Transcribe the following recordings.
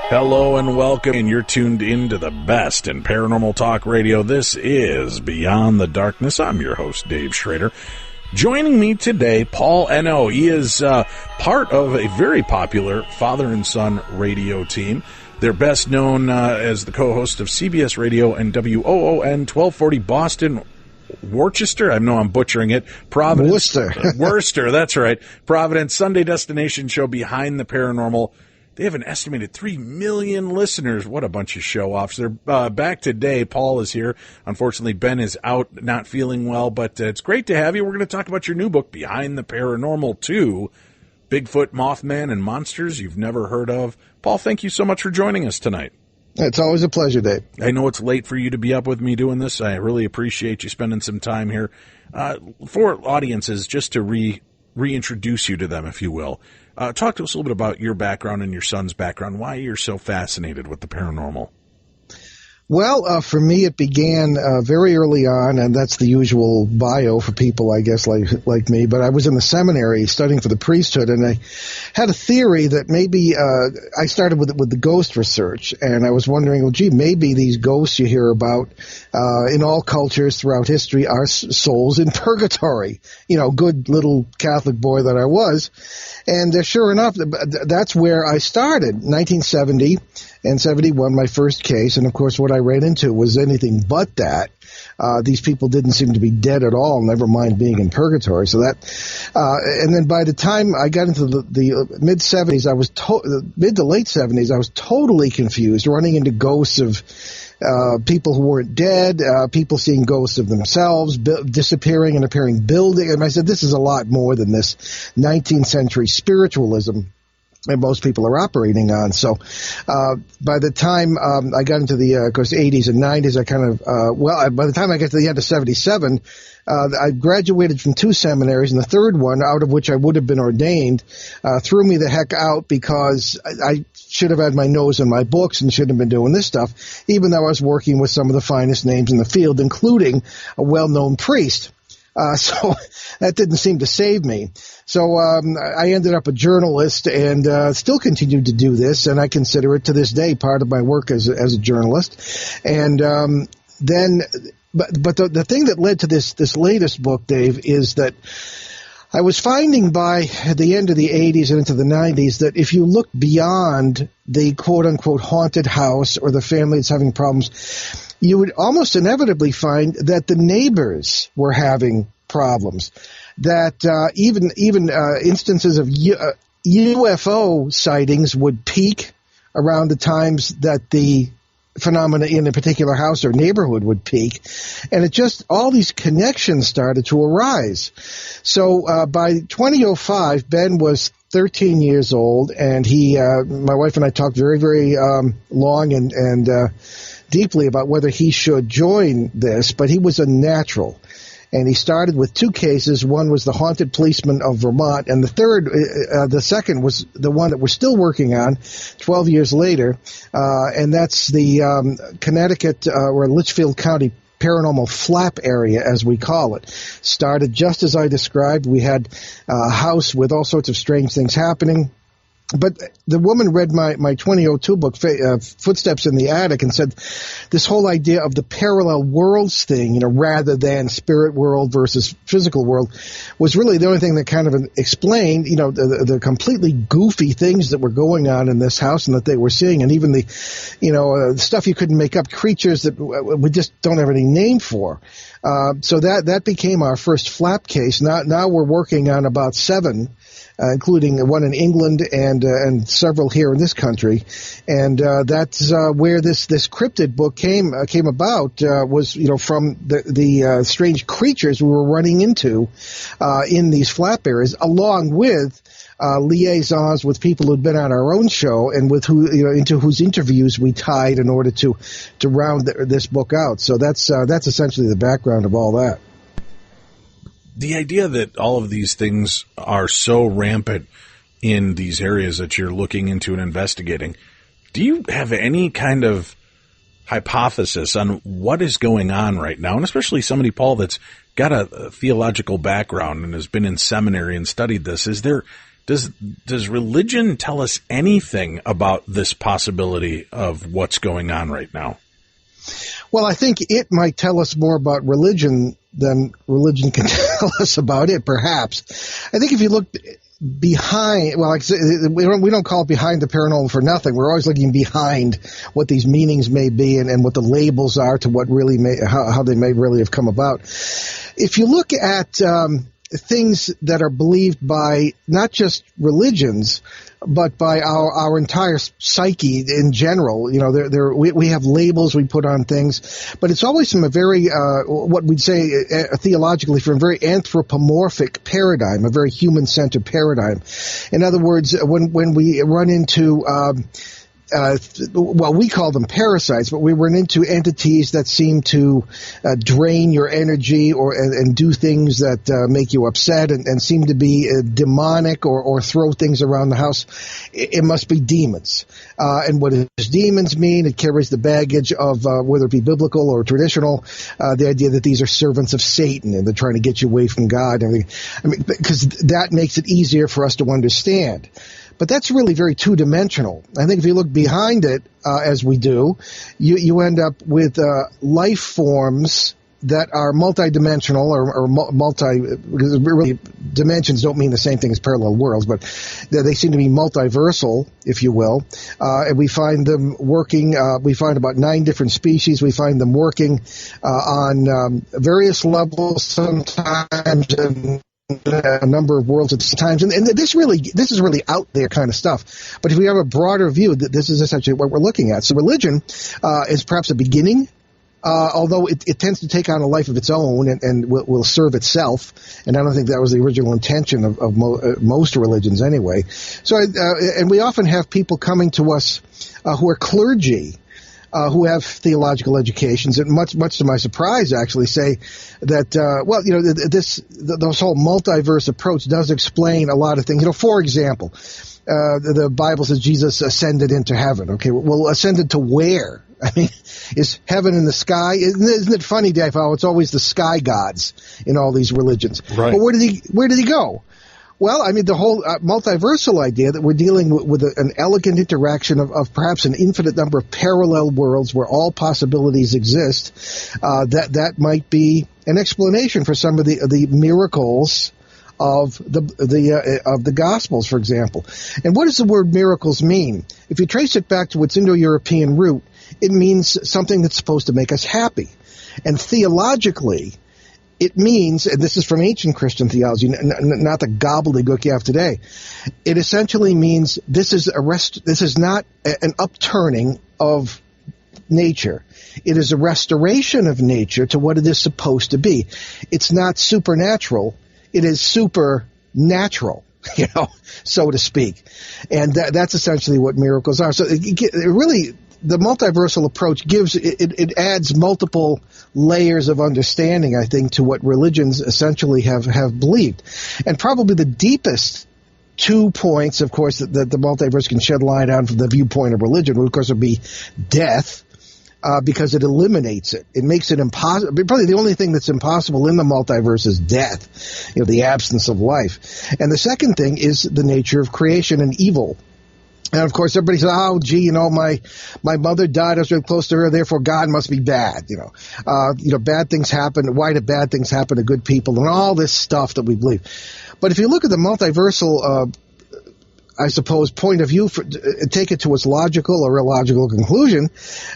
Hello and welcome, and you're tuned into the best in paranormal talk radio. This is Beyond the Darkness. I'm your host, Dave Schrader. Joining me today, Paul N.O. He is part of a very popular father and son radio team. They're best known as the co-host of CBS Radio and WOON 1240 Boston, Worcester. I know I'm butchering it. Providence. Worcester, that's right. Providence Sunday destination show Behind the Paranormal. They have an estimated 3 million listeners. What a bunch of show-offs. They're back today. Paul is here. Unfortunately, Ben is out, not feeling well, but it's great to have you. We're going to talk about your new book, Behind the Paranormal 2, Bigfoot, Mothman, and Monsters You've Never Heard of. Paul, thank you so much for joining us tonight. It's always a pleasure, Dave. I know it's late for you to be up with me doing this. I really appreciate you spending some time here. For audiences, just to reintroduce you to them, if you will. Talk to us a little bit about your background and your son's background, why you're so fascinated with the paranormal. Well, for me, it began very early on, and that's the usual bio for people, I guess, like me. But I was in the seminary studying for the priesthood, and I had a theory that maybe I started with the ghost research, and I was wondering, well, gee, maybe these ghosts you hear about in all cultures throughout history are souls in purgatory. You know, good little Catholic boy that I was. And sure enough, that's where I started, 1970 and 71, my first case. And, of course, what I ran into was anything but that. These people didn't seem to be dead at all, never mind being in purgatory. So that, and then by the time I got into the mid-70s, mid to late 70s, I was totally confused, running into ghosts of people who weren't dead, people seeing ghosts of themselves, disappearing and appearing building. And I said, this is a lot more than this 19th century spiritualism that most people are operating on. So by the time I got into the, of course, 80s and 90s, I kind of, by the time I got to the end of 77, I graduated from 2 seminaries, and the third one, out of which I would have been ordained, threw me the heck out because I should have had my nose in my books and shouldn't have been doing this stuff, even though I was working with some of the finest names in the field, including a well-known priest. So that didn't seem to save me. So I ended up a journalist and still continue to do this, and I consider it to this day part of my work as a journalist. And then, but the thing that led to this latest book, Dave, is that I was finding by the end of the 80s and into the 90s that if you look beyond the quote-unquote haunted house or the family that's having problems, you would almost inevitably find that the neighbors were having problems, that even instances of UFO sightings would peak around the times that the phenomena in a particular house or neighborhood would peak, and it just, all these connections started to arise. So by 2005, Ben was 13 years old, and my wife and I talked very, very long and deeply about whether he should join this, but he was a natural. And he started with 2 cases. One was the haunted policeman of Vermont, and the second was the one that we're still working on 12 years later, and that's the Connecticut or Litchfield County paranormal flap area, as we call it. Started just as I described. We had a house with all sorts of strange things happening. But the woman read my 2002 book, Footsteps in the Attic, and said this whole idea of the parallel worlds thing, rather than spirit world versus physical world, was really the only thing that kind of explained, the completely goofy things that were going on in this house and that they were seeing, and even the, stuff you couldn't make up, creatures that we just don't have any name for. So that became our first flap case. Now we're working on about 7. Including one in England and several here in this country, and that's where this cryptid book came about. Was from the strange creatures we were running into in these flap areas, along with liaisons with people who'd been on our own show and with into whose interviews we tied in order to round this book out. So that's essentially the background of all that. The idea that all of these things are so rampant in these areas that you're looking into and investigating, do you have any kind of hypothesis on what is going on right now? And especially somebody, Paul, that's got a theological background and has been in seminary and studied this. Does Does religion tell us anything about this possibility of what's going on right now? Well, I think it might tell us more about religion than religion can tell us about it, perhaps. I think if you look behind, well, like I said, we don't call it behind the paranormal for nothing. We're always looking behind what these meanings may be and what the labels are to what really how they may really have come about. If you look at things that are believed by not just religions, but by our entire psyche in general. We have labels we put on things, but it's always from a very, what we'd say theologically, from a very anthropomorphic paradigm, a very human-centered paradigm. In other words, when we run into, we call them parasites, but we run into entities that seem to drain your energy and do things that make you upset and seem to be demonic or throw things around the house. It must be demons. And what does demons mean? It carries the baggage of whether it be biblical or traditional, the idea that these are servants of Satan and they're trying to get you away from God. Because that makes it easier for us to understand. But that's really very two-dimensional. I think if you look behind it, as we do, you end up with life forms that are multidimensional or because really dimensions don't mean the same thing as parallel worlds, but they seem to be multiversal, if you will. And we find them working, we find about 9 different species. We find them working on various levels sometimes, and a number of worlds at times, and this is really out there kind of stuff. But if we have a broader view, this is essentially what we're looking at. So religion is perhaps a beginning, although it tends to take on a life of its own and will serve itself. And I don't think that was the original intention of most religions anyway. So and we often have people coming to us who are clergy, who have theological educations, and much to my surprise, actually say that this whole multiverse approach does explain a lot of things. For example, the Bible says Jesus ascended into heaven. Okay, well, ascended to where? I mean, is heaven in the sky? Isn't it funny, Dave, how it's always the sky gods in all these religions? Right. But where did he go? Well, I mean, the whole multiversal idea that we're dealing with an elegant interaction of perhaps an infinite number of parallel worlds where all possibilities exist, that might be an explanation for some of the miracles of the Gospels, for example. And what does the word miracles mean? If you trace it back to its Indo-European root, it means something that's supposed to make us happy. And theologically, it means, and this is from ancient Christian theology, not the gobbledygook you have today. It essentially means this is not an upturning of nature. It is a restoration of nature to what it is supposed to be. It's not supernatural. It is supernatural, so to speak. And that's essentially what miracles are. So it really, the multiversal approach it adds multiple layers of understanding, I think, to what religions essentially have believed. And probably the deepest 2 points, of course, that the multiverse can shed light on from the viewpoint of religion would, of course, would be death, because it eliminates it. It makes it impossible. Probably the only thing that's impossible in the multiverse is death, the absence of life. And the second thing is the nature of creation and evil. And, of course, everybody says, oh, gee, my mother died. I was really close to her. Therefore, God must be bad. Bad things happen. Why do bad things happen to good people? And all this stuff that we believe. But if you look at the multiversal, I suppose, point of view, take it to its logical or illogical conclusion,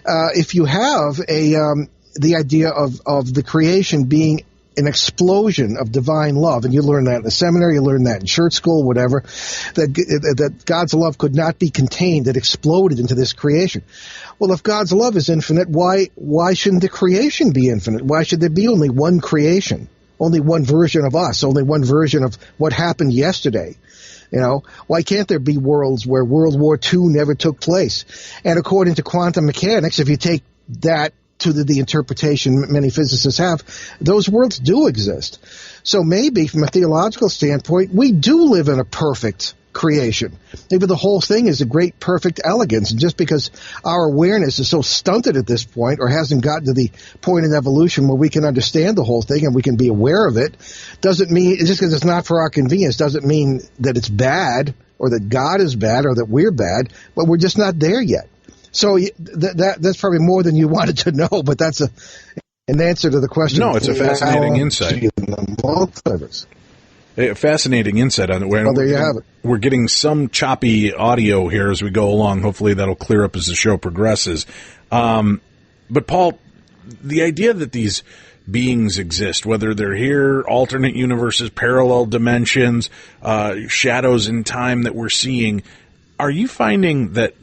if you have the idea of the creation being an explosion of divine love, and you learn that in the seminary, you learn that in church school, whatever, that God's love could not be contained, it exploded into this creation. Well, if God's love is infinite, why shouldn't the creation be infinite? Why should there be only one creation, only one version of us, only one version of what happened yesterday? Why can't there be worlds where World War II never took place? And according to quantum mechanics, if you take that to the interpretation many physicists have, those worlds do exist. So maybe from a theological standpoint, we do live in a perfect creation. Maybe the whole thing is a great, perfect elegance. And just because our awareness is so stunted at this point, or hasn't gotten to the point in evolution where we can understand the whole thing and we can be aware of it, doesn't mean, just because it's not for our convenience, doesn't mean that it's bad, or that God is bad, or that we're bad, but we're just not there yet. So that's probably more than you wanted to know, but that's an answer to the question. No, it's a fascinating insight. A fascinating insight on it. Well, there you have it. We're getting some choppy audio here as we go along. Hopefully that'll clear up as the show progresses. But Paul, the idea that these beings exist, whether they're here, alternate universes, parallel dimensions, shadows in time that we're seeing, are you finding that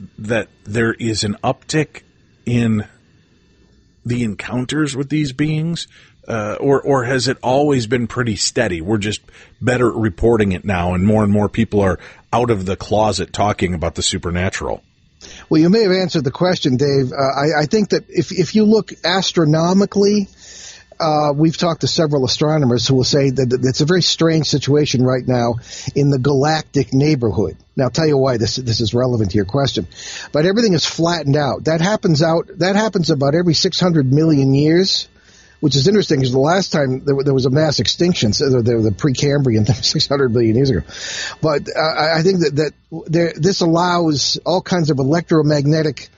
there is an uptick in the encounters with these beings? Or has it always been pretty steady? We're just better at reporting it now, and more people are out of the closet talking about the supernatural. Well, you may have answered the question, Dave. I think that if you look astronomically, we've talked to several astronomers who will say that it's a very strange situation right now in the galactic neighborhood. Now, I'll tell you why this is relevant to your question. But everything is flattened out. That happens about every 600 million years, which is interesting because the last time there was a mass extinction, so the Precambrian, 600 million years ago. But I think that this allows all kinds of electromagnetic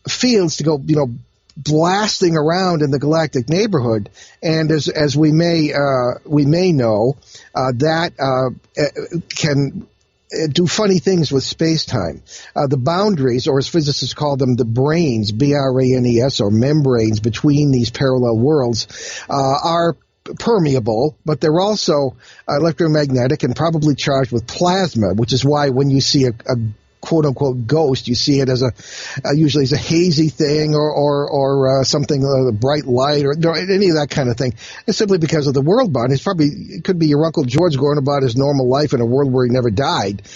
fields to go, blasting around in the galactic neighborhood, and as we may know, that can do funny things with space-time. The boundaries, or as physicists call them, the branes, B-R-A-N-E-S, or membranes between these parallel worlds, are permeable, but they're also electromagnetic and probably charged with plasma, which is why when you see a quote-unquote ghost, you see it as usually as a hazy thing or something, a bright light or any of that kind of thing. It's simply because of the world bond. It could be your Uncle George going about his normal life in a world where he never died.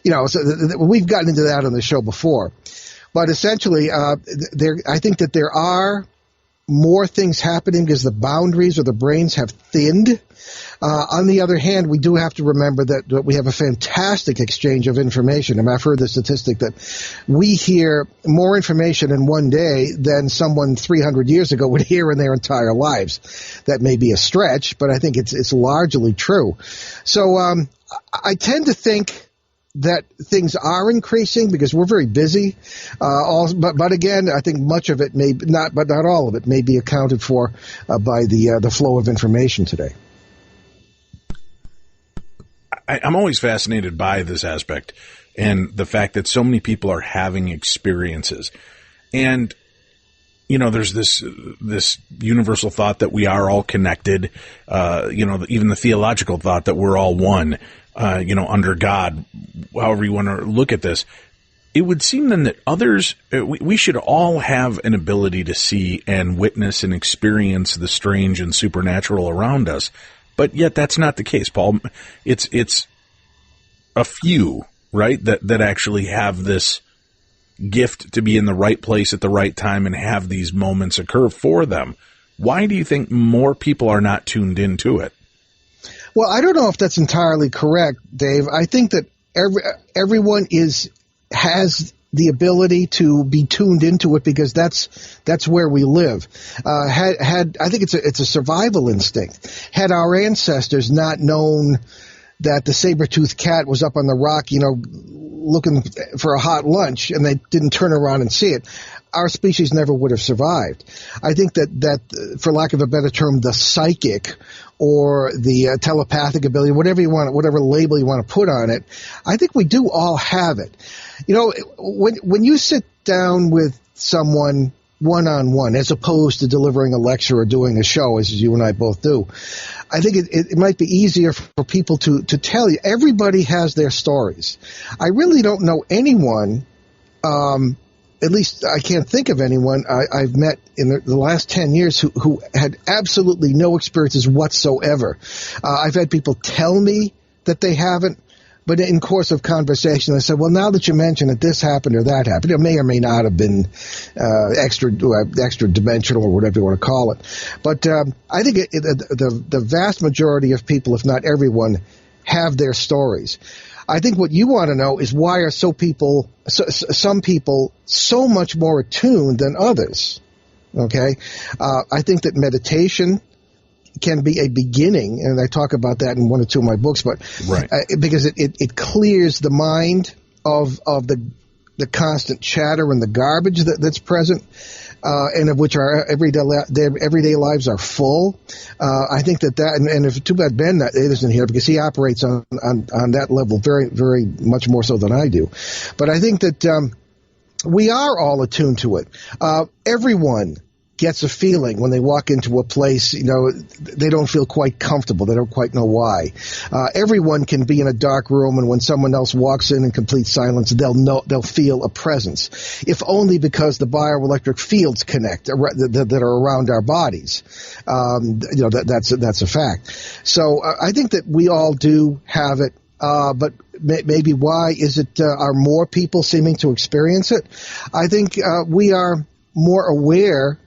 So we've gotten into that on the show before. But essentially, I think that there are more things happening because the boundaries or the branes have thinned. On the other hand, we do have to remember that we have a fantastic exchange of information. And I've heard the statistic that we hear more information in one day than someone 300 years ago would hear in their entire lives. That may be a stretch, but I think it's largely true. So I tend to think that things are increasing because we're very busy. But again, I think much of it may not, but not all of it, may be accounted for by the flow of information today. I'm always fascinated by this aspect and the fact that so many people are having experiences. And, there's this universal thought that we are all connected, even the theological thought that we're all one, under God, however you want to look at this. It would seem then that others, we should all have an ability to see and witness and experience the strange and supernatural around us. But yet that's not the case, Paul. It's a few, right, that actually have this gift to be in the right place at the right time and have these moments occur for them. Why do you think more people are not tuned into it? Well, I don't know if that's entirely correct, Dave. I think that everyone has the ability to be tuned into it because that's where we live. I think it's a survival instinct. Had our ancestors not known that the saber-toothed cat was up on the rock, looking for a hot lunch, and they didn't turn around and see it, our species never would have survived. I think that for lack of a better term, the psychic or the telepathic ability, whatever label you want to put on it, I think we do all have it. When you sit down with someone one-on-one, as opposed to delivering a lecture or doing a show, as you and I both do, I think it might be easier for people to tell you. Everybody has their stories. I really don't know anyone, at least I can't think of anyone I've met in the last 10 years who had absolutely no experiences whatsoever. I've had people tell me that they haven't, but in course of conversation, I said, well, now that you mention it, this happened or that happened. It may or may not have been extra dimensional or whatever you want to call it. But I think the vast majority of people, if not everyone, have their stories. I think what you want to know is why are some people so much more attuned than others. Okay, I think that meditation can be a beginning, and I talk about that in one or two of my books. But right. Because it clears the mind of the constant chatter and the garbage that's present, and of which our everyday lives are full. I think that and if too bad Ben isn't here because he operates on that level very, very much more so than I do. But I think that we are all attuned to it. Everyone gets a feeling when they walk into a place, they don't feel quite comfortable. They don't quite know why. Everyone can be in a dark room, and when someone else walks in complete silence, they'll feel a presence, if only because the bioelectric fields connect that are around our bodies. That's a fact. So I think that we all do have it. But maybe why is it are more people seeming to experience it? I think we are more aware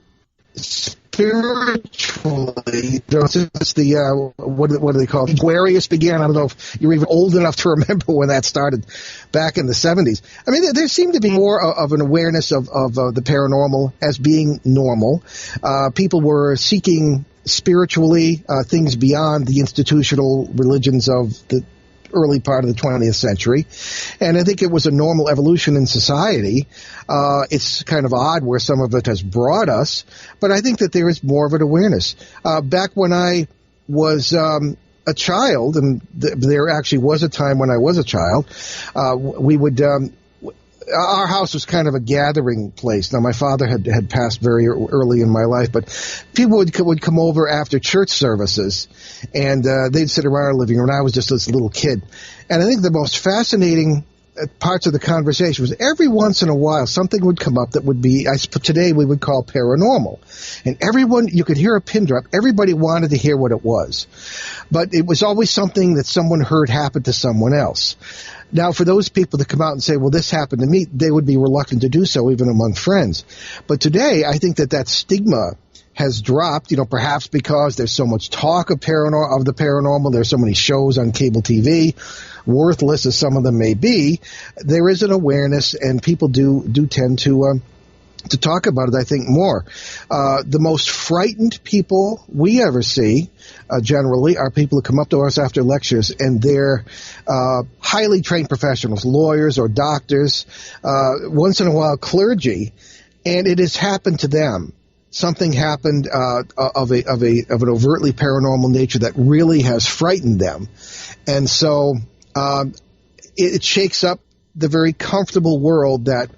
spiritually. Since the what do they call it? Aquarius began. I don't know if you're even old enough to remember when that started back in the 70s. I mean, there seemed to be more of an awareness of the paranormal as being normal. People were seeking spiritually things beyond the institutional religions of the early part of the 20th century. And I think it was a normal evolution in society. It's kind of odd where some of it has brought us, but I think that there is more of an awareness. Back when I was a child, and there actually was a time when I was a child, we would our house was kind of a gathering place. Now, my father had passed very early in my life, but people would come over after church services, and they'd sit around our living room. I was just this little kid. And I think the most fascinating parts of the conversation was every once in a while something would come up that would be, today we would call paranormal. And everyone, you could hear a pin drop. Everybody wanted to hear what it was. But it was always something that someone heard happen to someone else. Now, for those people to come out and say, well, this happened to me, they would be reluctant to do so, even among friends. But today, I think that stigma has dropped, perhaps because there's so much talk of the paranormal. There's so many shows on cable TV, worthless as some of them may be. There is an awareness, and people do tend to talk about it, I think, more. The most frightened people we ever see, generally, are people who come up to us after lectures, and they're highly trained professionals, lawyers or doctors, once in a while clergy, and it has happened to them. Something happened of an overtly paranormal nature that really has frightened them, and so it shakes up the very comfortable world that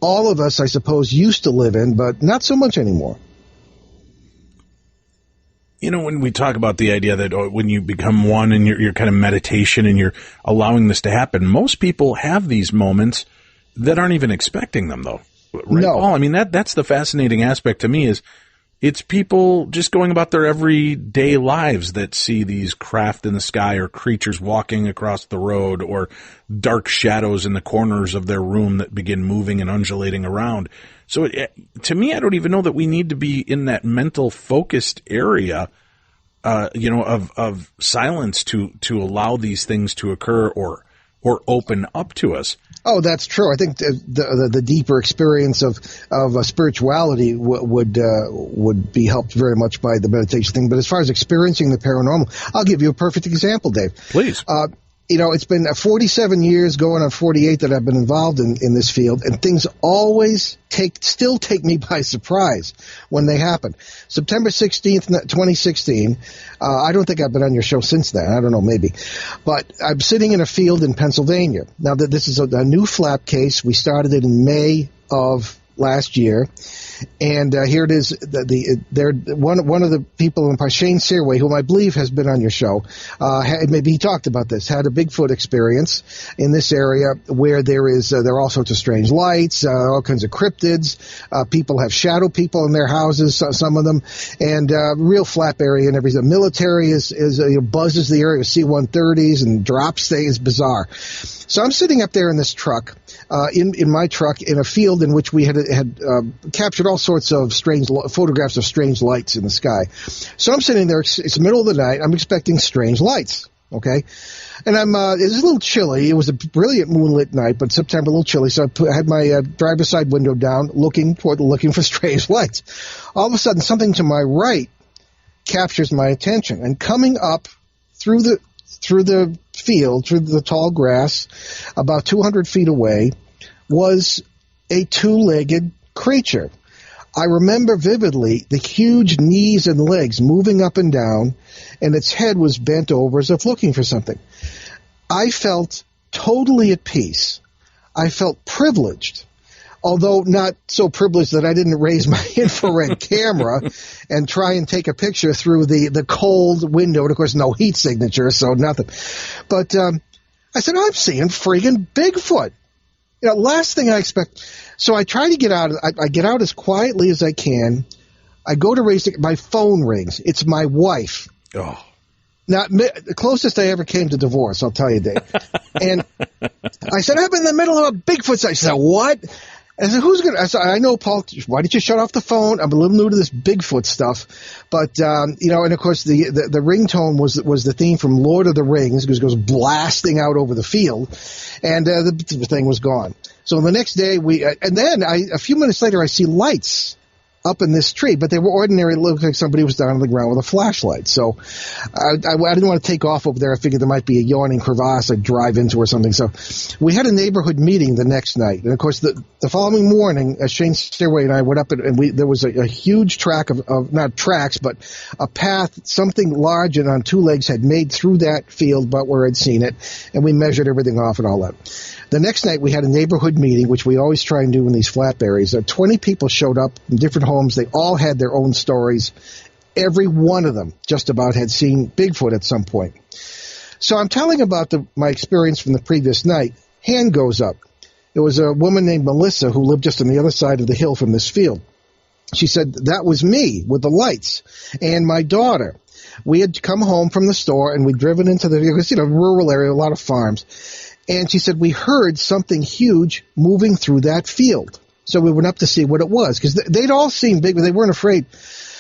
all of us, I suppose, used to live in, but not so much anymore. When we talk about the idea that when you become one and you're kind of meditation and you're allowing this to happen, most people have these moments that aren't even expecting them, though. Right, no. Paul? I mean, that's the fascinating aspect to me is it's people just going about their everyday lives that see these craft in the sky or creatures walking across the road or dark shadows in the corners of their room that begin moving and undulating around. So to me, I don't even know that we need to be in that mental focused area, of silence to allow these things to occur or open up to us. Oh, that's true. I think the deeper experience of spirituality would be helped very much by the meditation thing. But as far as experiencing the paranormal, I'll give you a perfect example, Dave. Please. It's been 47 years going on 48 that I've been involved in this field, and things always still take me by surprise when they happen. September 16th, 2016, I don't think I've been on your show since then. I don't know, maybe. But I'm sitting in a field in Pennsylvania. Now, this is a new flap case. We started it in May of last year. And here it is. One of the people in Shane Searway, whom I believe has been on your show, maybe he talked about this, had a Bigfoot experience in this area where there are all sorts of strange lights, all kinds of cryptids. People have shadow people in their houses, some of them, and real flap area and everything. The military buzzes the area with C-130s and drops things. Bizarre. So I'm sitting up there in this truck, in my truck, in a field in which we had captured all sorts of strange photographs of strange lights in the sky. So I'm sitting there. It's the middle of the night. I'm expecting strange lights. Okay, and it was a little chilly. It was a brilliant moonlit night, but September, a little chilly. So I had my driver's side window down, looking for strange lights. All of a sudden, something to my right captures my attention, and coming up through the field, through the tall grass, about 200 feet away, was a two-legged creature. I remember vividly the huge knees and legs moving up and down, and its head was bent over as if looking for something. I felt totally at peace. I felt privileged, although not so privileged that I didn't raise my infrared camera and try and take a picture through the cold window. And, of course, no heat signature, so nothing. But I said, I'm seeing friggin' Bigfoot. Last thing I expect. So I try to get out. I get out as quietly as I can. I go to raise it. My phone rings. It's my wife. Oh. Now, the closest I ever came to divorce, I'll tell you, Dave. And I said, I'm in the middle of a Bigfoot site. She said, what? I said, who's going to? I said, I know, Paul. Why did you shut off the phone? I'm a little new to this Bigfoot stuff. But, and of course, the ringtone was the theme from Lord of the Rings, because it goes blasting out over the field. And the thing was gone. So the next day, and then a few minutes later, I see lights up in this tree, but they were ordinary. Looked like somebody was down on the ground with a flashlight. So I didn't want to take off over there. I figured there might be a yawning crevasse I'd drive into or something. So we had a neighborhood meeting the next night. And, of course, the following morning, Shane Stairway and I went up, and there was a huge track of not tracks, but a path, something large and on two legs had made through that field but where I'd seen it, and we measured everything off and all that. The next night, we had a neighborhood meeting, which we always try and do in these flat areas. 20 people showed up from different homes. They all had their own stories. Every one of them just about had seen Bigfoot at some point. So I'm telling about my experience from the previous night. Hand goes up. It was a woman named Melissa who lived just on the other side of the hill from this field. She said, that was me with the lights and my daughter. We had come home from the store, and we'd driven into the rural area, a lot of farms. And she said, we heard something huge moving through that field. So we went up to see what it was, because they'd all seen big, but they weren't afraid.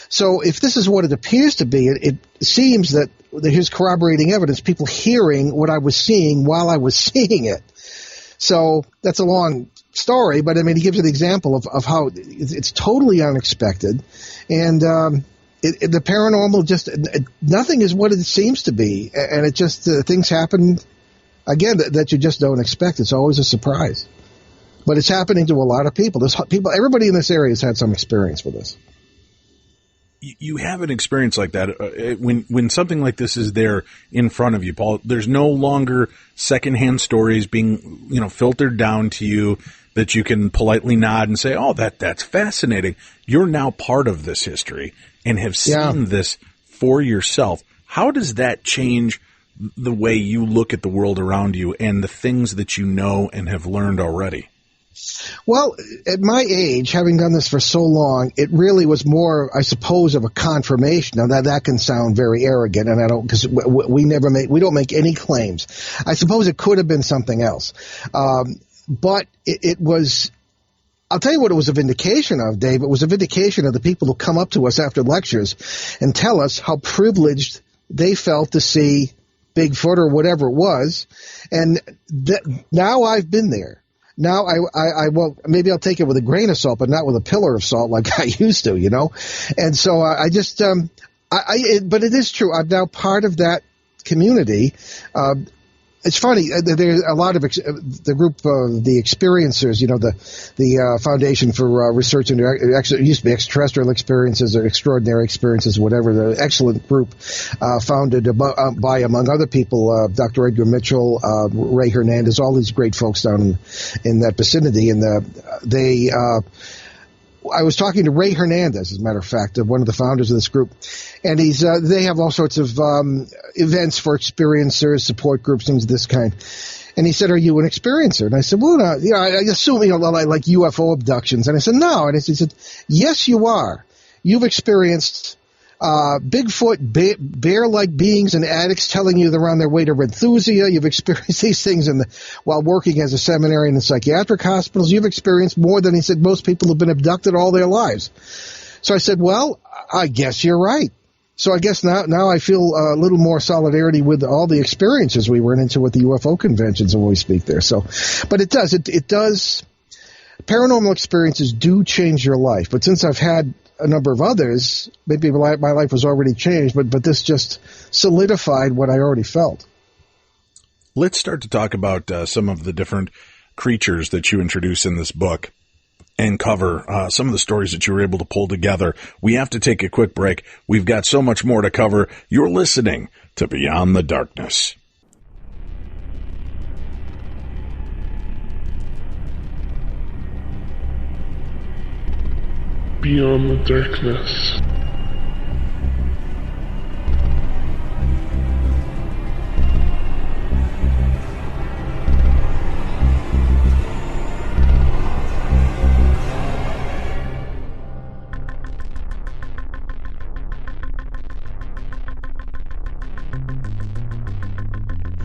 So if this is what it appears to be, it seems that there's corroborating evidence, people hearing what I was seeing while I was seeing it. So that's a long story, but, he gives an example of how it's totally unexpected. And the paranormal, just nothing is what it seems to be. And it just, things happen, again, that you just don't expect. It's always a surprise. But it's happening to a lot of people. Everybody in this area has had some experience with this. You have an experience like that when something like this is there in front of you, Paul. There's no longer secondhand stories being filtered down to you that you can politely nod and say, "Oh, that's fascinating." You're now part of this history and have seen this for yourself. How does that change the way you look at the world around you and the things that you know and have learned already? Well, at my age, having done this for so long, it really was more, I suppose, of a confirmation. Now that can sound very arrogant, and I don't, because we don't make any claims. I suppose it could have been something else, but it was. I'll tell you what it was a vindication of, Dave. It was a vindication of the people who come up to us after lectures and tell us how privileged they felt to see Bigfoot or whatever it was, and now I've been there. Now I well, maybe I'll take it with a grain of salt, but not with a pillar of salt like I used to, And so I just, but it is true. I'm now part of that community. It's funny. There's a lot of the group, the experiencers. The Foundation for Research into it used to be Extraterrestrial Experiences or Extraordinary Experiences, whatever. The excellent group founded by, among other people, Dr. Edgar Mitchell, Ray Hernandez, all these great folks down in that vicinity, and they. I was talking to Ray Hernandez, as a matter of fact, one of the founders of this group, and they have all sorts of events for experiencers, support groups, things of this kind. And he said, "Are you an experiencer?" And I said, "Well, no, I assume like UFO abductions." And I said, "No." And he said, "Yes, you are. You've experienced Bigfoot, bear-like beings and addicts telling you they're on their way to Renthusia. You've experienced these things while working as a seminarian in psychiatric hospitals. You've experienced more than," he said, "most people have been abducted all their lives." So I said, "Well, I guess you're right." So I guess now I feel a little more solidarity with all the experiences we run into with the UFO conventions when we speak there. So, but it does. Paranormal experiences do change your life. But since I've had a number of others, maybe my life was already changed, but this just solidified what I already felt. Let's start to talk about some of the different creatures that you introduce in this book and cover some of the stories that you were able to pull together. We have to take a quick break. We've got so much more to cover. You're listening to Beyond the Darkness. Beyond the Darkness.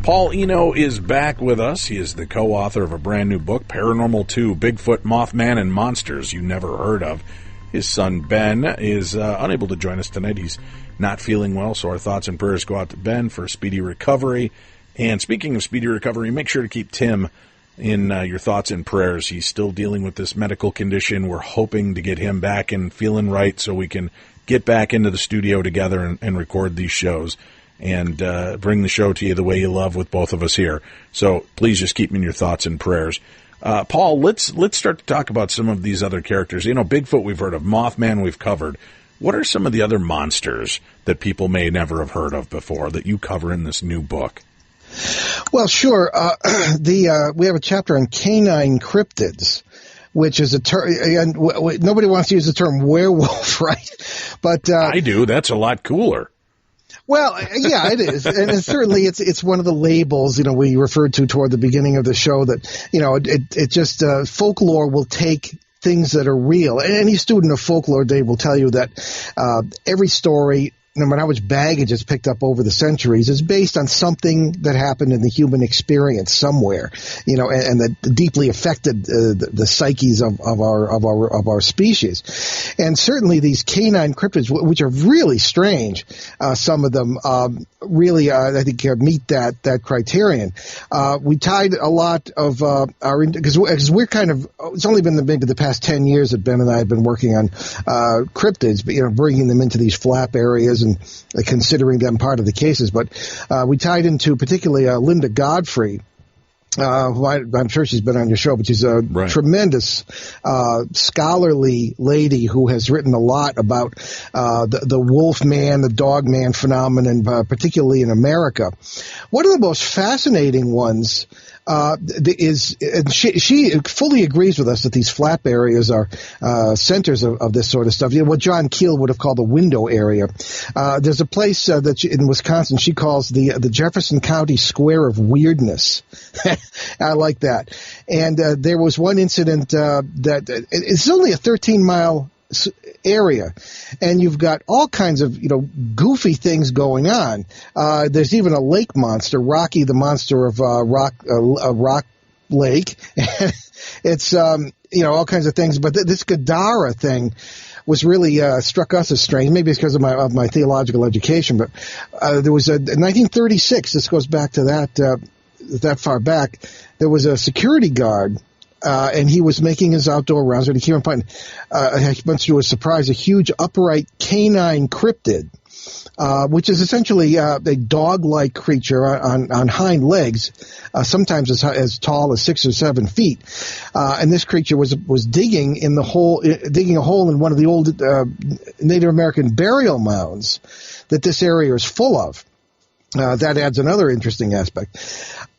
Paul Eno is back with us. He is the co-author of a brand new book, Paranormal 2, Bigfoot, Mothman, and Monsters You Never Heard Of. His son, Ben, is unable to join us tonight. He's not feeling well, so our thoughts and prayers go out to Ben for speedy recovery. And speaking of speedy recovery, make sure to keep Tim in your thoughts and prayers. He's still dealing with this medical condition. We're hoping to get him back and feeling right so we can get back into the studio together and record these shows and bring the show to you the way you love with both of us here. So please just keep him in your thoughts and prayers. Paul, let's start to talk about some of these other characters. You know, Bigfoot we've heard of, Mothman we've covered. What are some of the other monsters that people may never have heard of before that you cover in this new book? Well, sure. We have a chapter on canine cryptids, which is a term, and nobody wants to use the term werewolf, right? But I do. That's a lot cooler. Well, yeah, it is, and certainly it's one of the labels we referred to toward the beginning of the show that it just folklore will take things that are real. And any student of folklore, Dave, will tell you that every story, no matter how much baggage is picked up over the centuries, is based on something that happened in the human experience somewhere, and that deeply affected the psyches of our species. And certainly these canine cryptids, which are really strange, some of them really, I think, meet that criterion. We tied a lot of our because we're kind of, it's only been maybe the past 10 years that Ben and I have been working on cryptids, but bringing them into these flap areas and considering them part of the cases. But we tied into particularly Linda Godfrey, who I'm sure she's been on your show, but she's a tremendous scholarly lady who has written a lot about the wolf man, the dog man phenomenon, particularly in America. One of the most fascinating ones is, and she fully agrees with us that these flap areas are centers of this sort of stuff. What John Keel would have called a window area. There's a place in Wisconsin she calls the Jefferson County Square of Weirdness. I like that. And there was one incident that it's only a 13-mile area, and you've got all kinds of goofy things going on. There's even a lake monster, Rocky the monster of Rock Lake. It's all kinds of things. But this Gadara thing was really struck us as strange. Maybe it's because of my theological education. But there was in 1936. This goes back to that far back. There was a security guard. And he was making his outdoor rounds, and he came upon, much to his surprise, a huge upright canine cryptid, which is essentially a dog-like creature on hind legs, sometimes as tall as 6 or 7 feet. And this creature was digging a hole in one of the old Native American burial mounds that this area is full of. That adds another interesting aspect.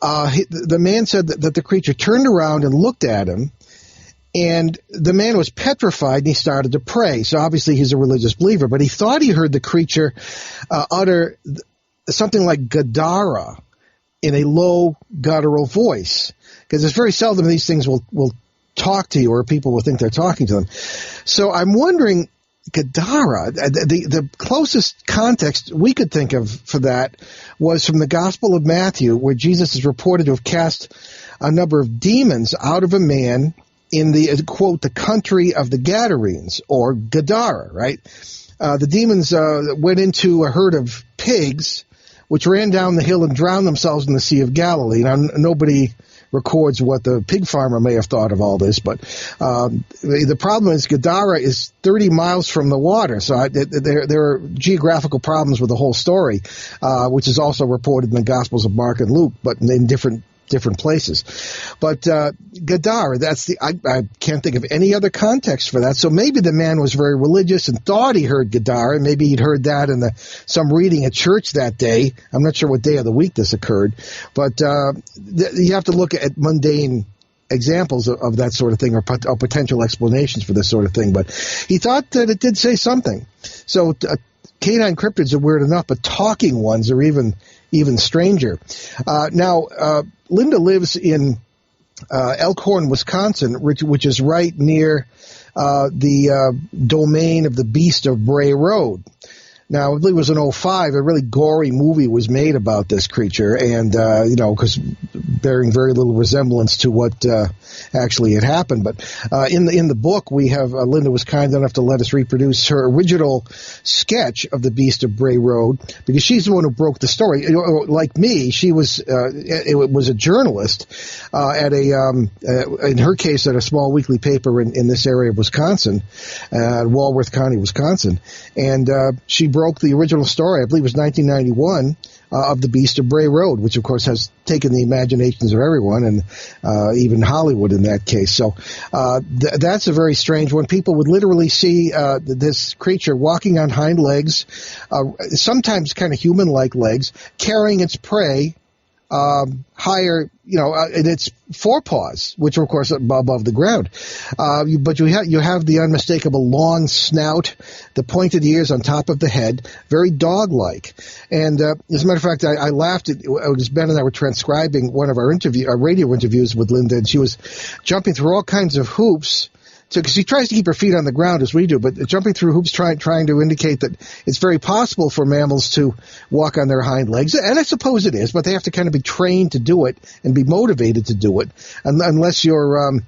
The man said that the creature turned around and looked at him, and the man was petrified, and he started to pray. So obviously he's a religious believer, but he thought he heard the creature utter something like Gadara in a low guttural voice, because it's very seldom these things will talk to you, or people will think they're talking to them. So I'm wondering, Gadara, the closest context we could think of for that was from the Gospel of Matthew, where Jesus is reported to have cast a number of demons out of a man in the, quote, the country of the Gadarenes, or Gadara, right? the demons went into a herd of pigs, which ran down the hill and drowned themselves in the Sea of Galilee. Now, nobody records what the pig farmer may have thought of all this, but the problem is Gadara is 30 miles from the water, so there are geographical problems with the whole story, which is also reported in the Gospels of Mark and Luke, but in different places. But Gadara, I can't think of any other context for that. So maybe the man was very religious and thought he heard Gadara. Maybe he'd heard that in some reading at church that day. I'm not sure what day of the week this occurred. But you have to look at mundane examples of that sort of thing or potential explanations for this sort of thing. But he thought that it did say something. So canine cryptids are weird enough, but talking ones are even stranger. Now, Linda lives in Elkhorn, Wisconsin, which is right near the domain of the Beast of Bray Road. Now, I believe it was in 2005, a really gory movie was made about this creature, and, because bearing very little resemblance to what actually had happened. But in the book, we have Linda was kind enough to let us reproduce her original sketch of the Beast of Bray Road, because she's the one who broke the story. Like me, she was a journalist at in her case, at a small weekly paper in this area of Wisconsin, Walworth County, Wisconsin, and she broke the original story, I believe it was 1991, of the Beast of Bray Road, which of course has taken the imaginations of everyone, and even Hollywood in that case. So that's a very strange one. People would literally see this creature walking on hind legs, sometimes kind of human-like legs, carrying its prey higher, in its forepaws, which are, of course, above the ground. But you have the unmistakable long snout, the pointed ears on top of the head, very dog-like. And as a matter of fact, I laughed. It was Ben and I were transcribing one of our radio interviews with Linda, and she was jumping through all kinds of hoops. Because she tries to keep her feet on the ground as we do, but jumping through hoops trying to indicate that it's very possible for mammals to walk on their hind legs. And I suppose it is, but they have to kind of be trained to do it and be motivated to do it. Unless you're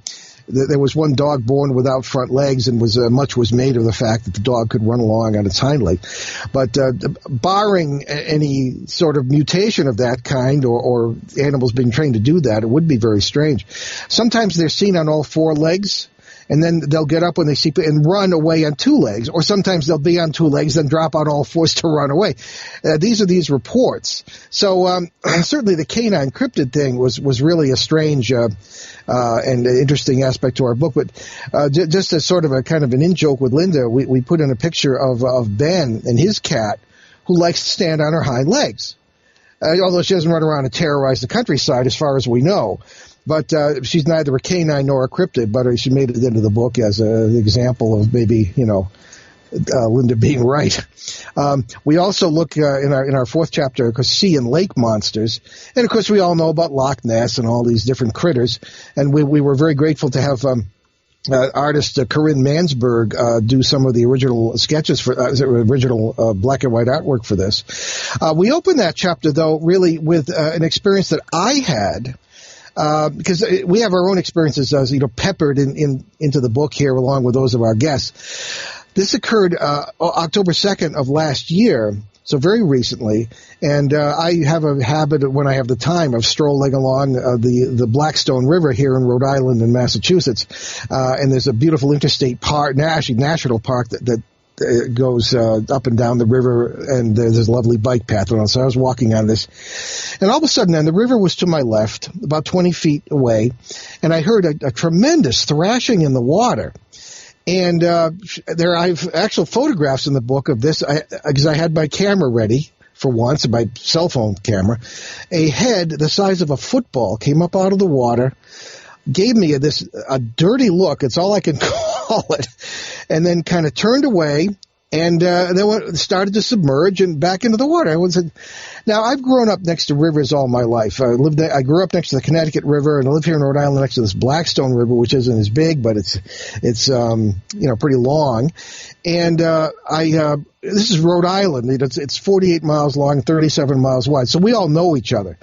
there was one dog born without front legs, and much was made of the fact that the dog could run along on its hind leg. But barring any sort of mutation of that kind or animals being trained to do that, it would be very strange. Sometimes they're seen on all four legs, and then they'll get up when they see and run away on two legs, or sometimes they'll be on two legs, then drop on all fours to run away. These are these reports. So certainly the canine cryptid thing was really a strange and interesting aspect to our book. But just as sort of a kind of an in-joke with Linda, we put in a picture of Ben and his cat, who likes to stand on her hind legs, although she doesn't run around and terrorize the countryside as far as we know. But she's neither a canine nor a cryptid, but she made it into the book as an example of maybe, Linda being right. We also look in our fourth chapter, of course, sea and lake monsters. And, of course, we all know about Loch Ness and all these different critters. And we were very grateful to have artist Corinne Mansberg do some of the original sketches for original black and white artwork for this. We opened that chapter, though, really with an experience that I had. Because we have our own experiences, peppered into the book here, along with those of our guests. This occurred October 2nd of last year, so very recently. And I have a habit, when I have the time, of strolling along the Blackstone River here in Rhode Island and Massachusetts. And there's a beautiful interstate park, national park that goes up and down the river, and there's a lovely bike path on it. So I was walking on this, and all of a sudden, then the river was to my left, about 20 feet away, and I heard a tremendous thrashing in the water. And I've actual photographs in the book of this, because I had my camera ready for once, my cell phone camera. A head the size of a football came up out of the water, gave me a dirty look. It's all I can call it. And then kind of turned away, and then started to submerge and back into the water. Now, I've grown up next to rivers all my life. I grew up next to the Connecticut River, and I live here in Rhode Island next to this Blackstone River, which isn't as big, but it's pretty long. And this is Rhode Island. It's 48 miles long, 37 miles wide. So we all know each other.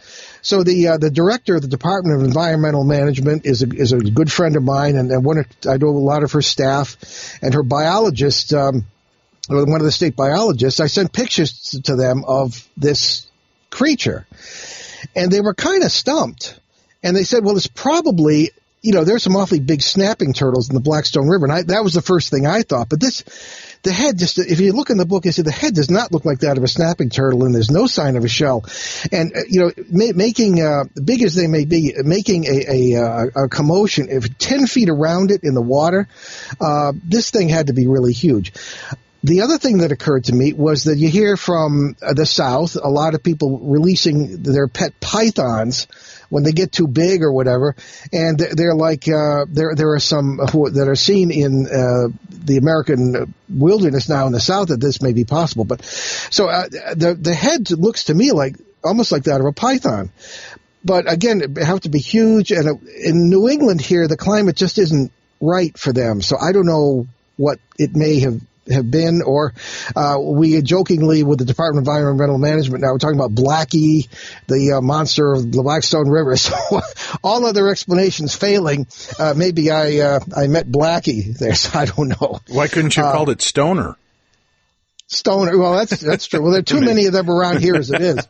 So the director of the Department of Environmental Management is a good friend of mine, and I know a lot of her staff, and her biologist one of the state biologists, I sent pictures to them of this creature. And they were kind of stumped. And they said, well, it's probably, there's some awfully big snapping turtles in the Blackstone River. And that was the first thing I thought. But the head, if you look in the book, you see the head does not look like that of a snapping turtle, and there's no sign of a shell. And, making, big as they may be, making a commotion, if 10 feet around it in the water, this thing had to be really huge. The other thing that occurred to me was that you hear from the South a lot of people releasing their pet pythons when they get too big or whatever, and they're like there are some that are seen in the American wilderness now in the South that this may be possible. But so the head looks to me like almost like that of a python. But again, it have to be huge, and in New England here the climate just isn't right for them. So I don't know what it may have been, or we jokingly with the Department of Environmental Management now we're talking about Blackie, the monster of the Blackstone River. So all other explanations failing, maybe I met Blackie there. So I don't know. Why couldn't you called it Stoner? Stoner. Well, that's true. Well, there are too many of them around here as it is.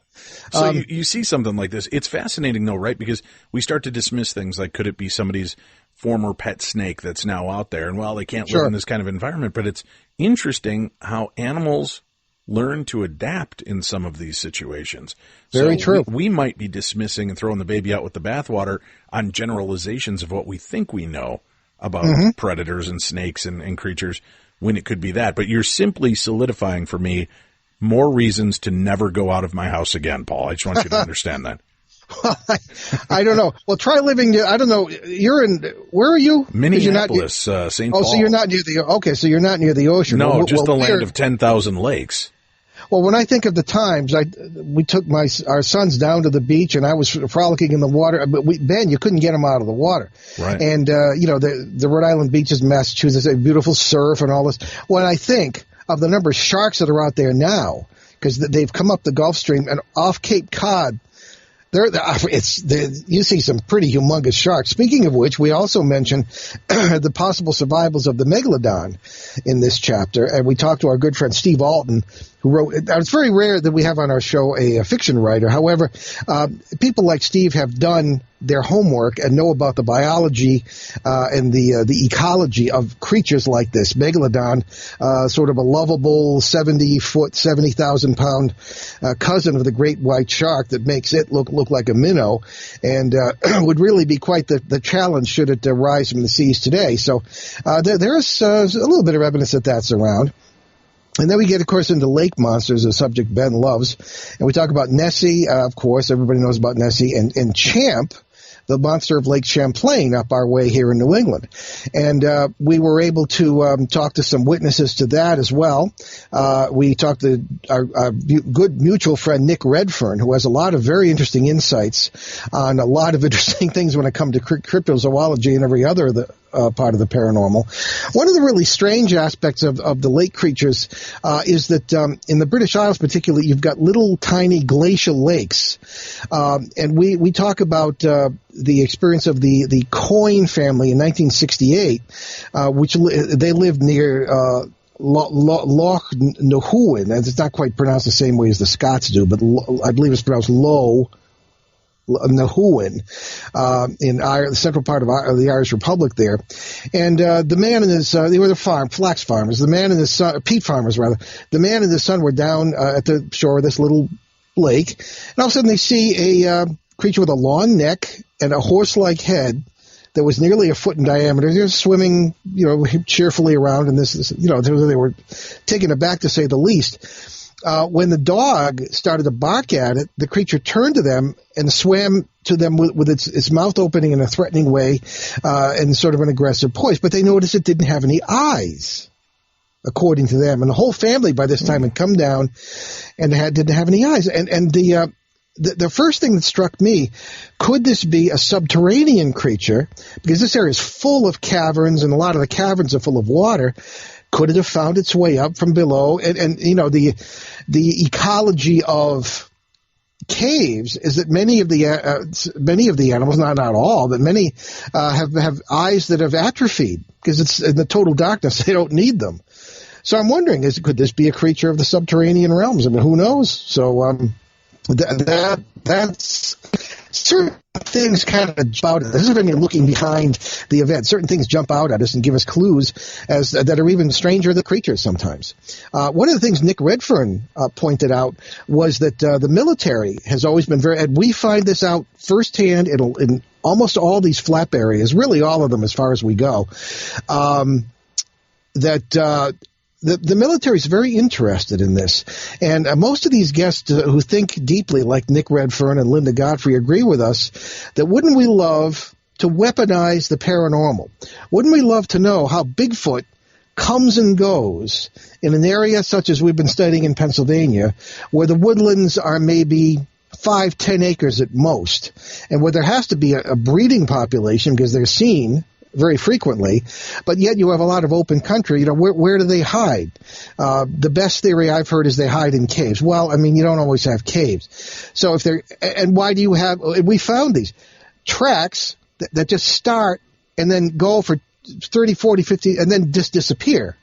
So you see something like this. It's fascinating, though, right? Because we start to dismiss things like, could it be somebody's former pet snake that's now out there? And, well, they can't live in this kind of environment. But it's interesting how animals learn to adapt in some of these situations. Very true. We might be dismissing and throwing the baby out with the bathwater on generalizations of what we think we know about predators and snakes and creatures when it could be that. But you're simply solidifying for me more reasons to never go out of my house again, Paul. I just want you to understand that. Well, I don't know. Well, try living. I don't know. You're in. Where are you? Minneapolis, St. Paul. Oh, so you're not near the. Okay, so you're not near the ocean. No, just the land of 10,000 lakes. Well, when I think of the times, we took our sons down to the beach, and I was frolicking in the water. But Ben, you couldn't get them out of the water. Right. And the Rhode Island beaches in Massachusetts, a beautiful surf and all this. When I think of the number of sharks that are out there now, because they've come up the Gulf Stream and off Cape Cod. You see some pretty humongous sharks. Speaking of which, we also mentioned the possible survivals of the megalodon in this chapter, and we talked to our good friend Steve Alton, who wrote. It's very rare that we have on our show a fiction writer. However, people like Steve have done their homework and know about the biology and the ecology of creatures like this megalodon, sort of a lovable 70-foot, 70,000-pound cousin of the great white shark that makes it look like a minnow, and would really be quite the challenge should it rise from the seas today. So there's a little bit of evidence that that's around. And then we get, of course, into lake monsters, a subject Ben loves. And we talk about Nessie, of course. Everybody knows about Nessie. And Champ, the monster of Lake Champlain, up our way here in New England. And we were able to talk to some witnesses to that as well. We talked to our good mutual friend Nick Redfern, who has a lot of very interesting insights on a lot of interesting things when it comes to cryptozoology and every other part of the paranormal. One of the really strange aspects of the lake creatures is that in the British Isles particularly, you've got little tiny glacial lakes. And we talk about the experience of the Coyne family in 1968, which they lived near Loch Nahuin. It's not quite pronounced the same way as the Scots do, but I believe it's pronounced Low Nahuin, in the central part of the Irish Republic there. And the man and his they were flax farmers. The man and his son, peat farmers rather. The man and his son were down at the shore of this little lake, and all of a sudden they see a creature with a long neck and a horse-like head that was nearly a foot in diameter. They were swimming, cheerfully around, and they were taken aback to say the least. When the dog started to bark at it, the creature turned to them and swam to them with its mouth opening in a threatening way and sort of an aggressive poise. But they noticed it didn't have any eyes, according to them. And the whole family by this time had come down and didn't have any eyes. And the first thing that struck me, could this be a subterranean creature? Because this area is full of caverns, and a lot of the caverns are full of water. Could it have found its way up from below? And the ecology of caves is that many of the animals, not all, but many have eyes that have atrophied because it's in the total darkness. They don't need them. So I'm wondering, could this be a creature of the subterranean realms? I mean, who knows? So that's certain things kind of jump out at us. This is when you're looking behind the event. Certain things jump out at us and give us clues that are even stranger than creatures sometimes. One of the things Nick Redfern pointed out was that the military has always been and we find this out firsthand in almost all these flap areas, really all of them as far as we go, the military is very interested in this. And most of these guests who think deeply, like Nick Redfern and Linda Godfrey, agree with us that wouldn't we love to weaponize the paranormal? Wouldn't we love to know how Bigfoot comes and goes in an area such as we've been studying in Pennsylvania, where the woodlands are maybe 5-10 acres at most, and where there has to be a breeding population because they're seen very frequently, but yet you have a lot of open country. You know, where do they hide? The best theory I've heard is they hide in caves. Well, I mean, you don't always have caves. So and why do you have, we found these tracks that just start and then go for 30, 40, 50, and then just disappear,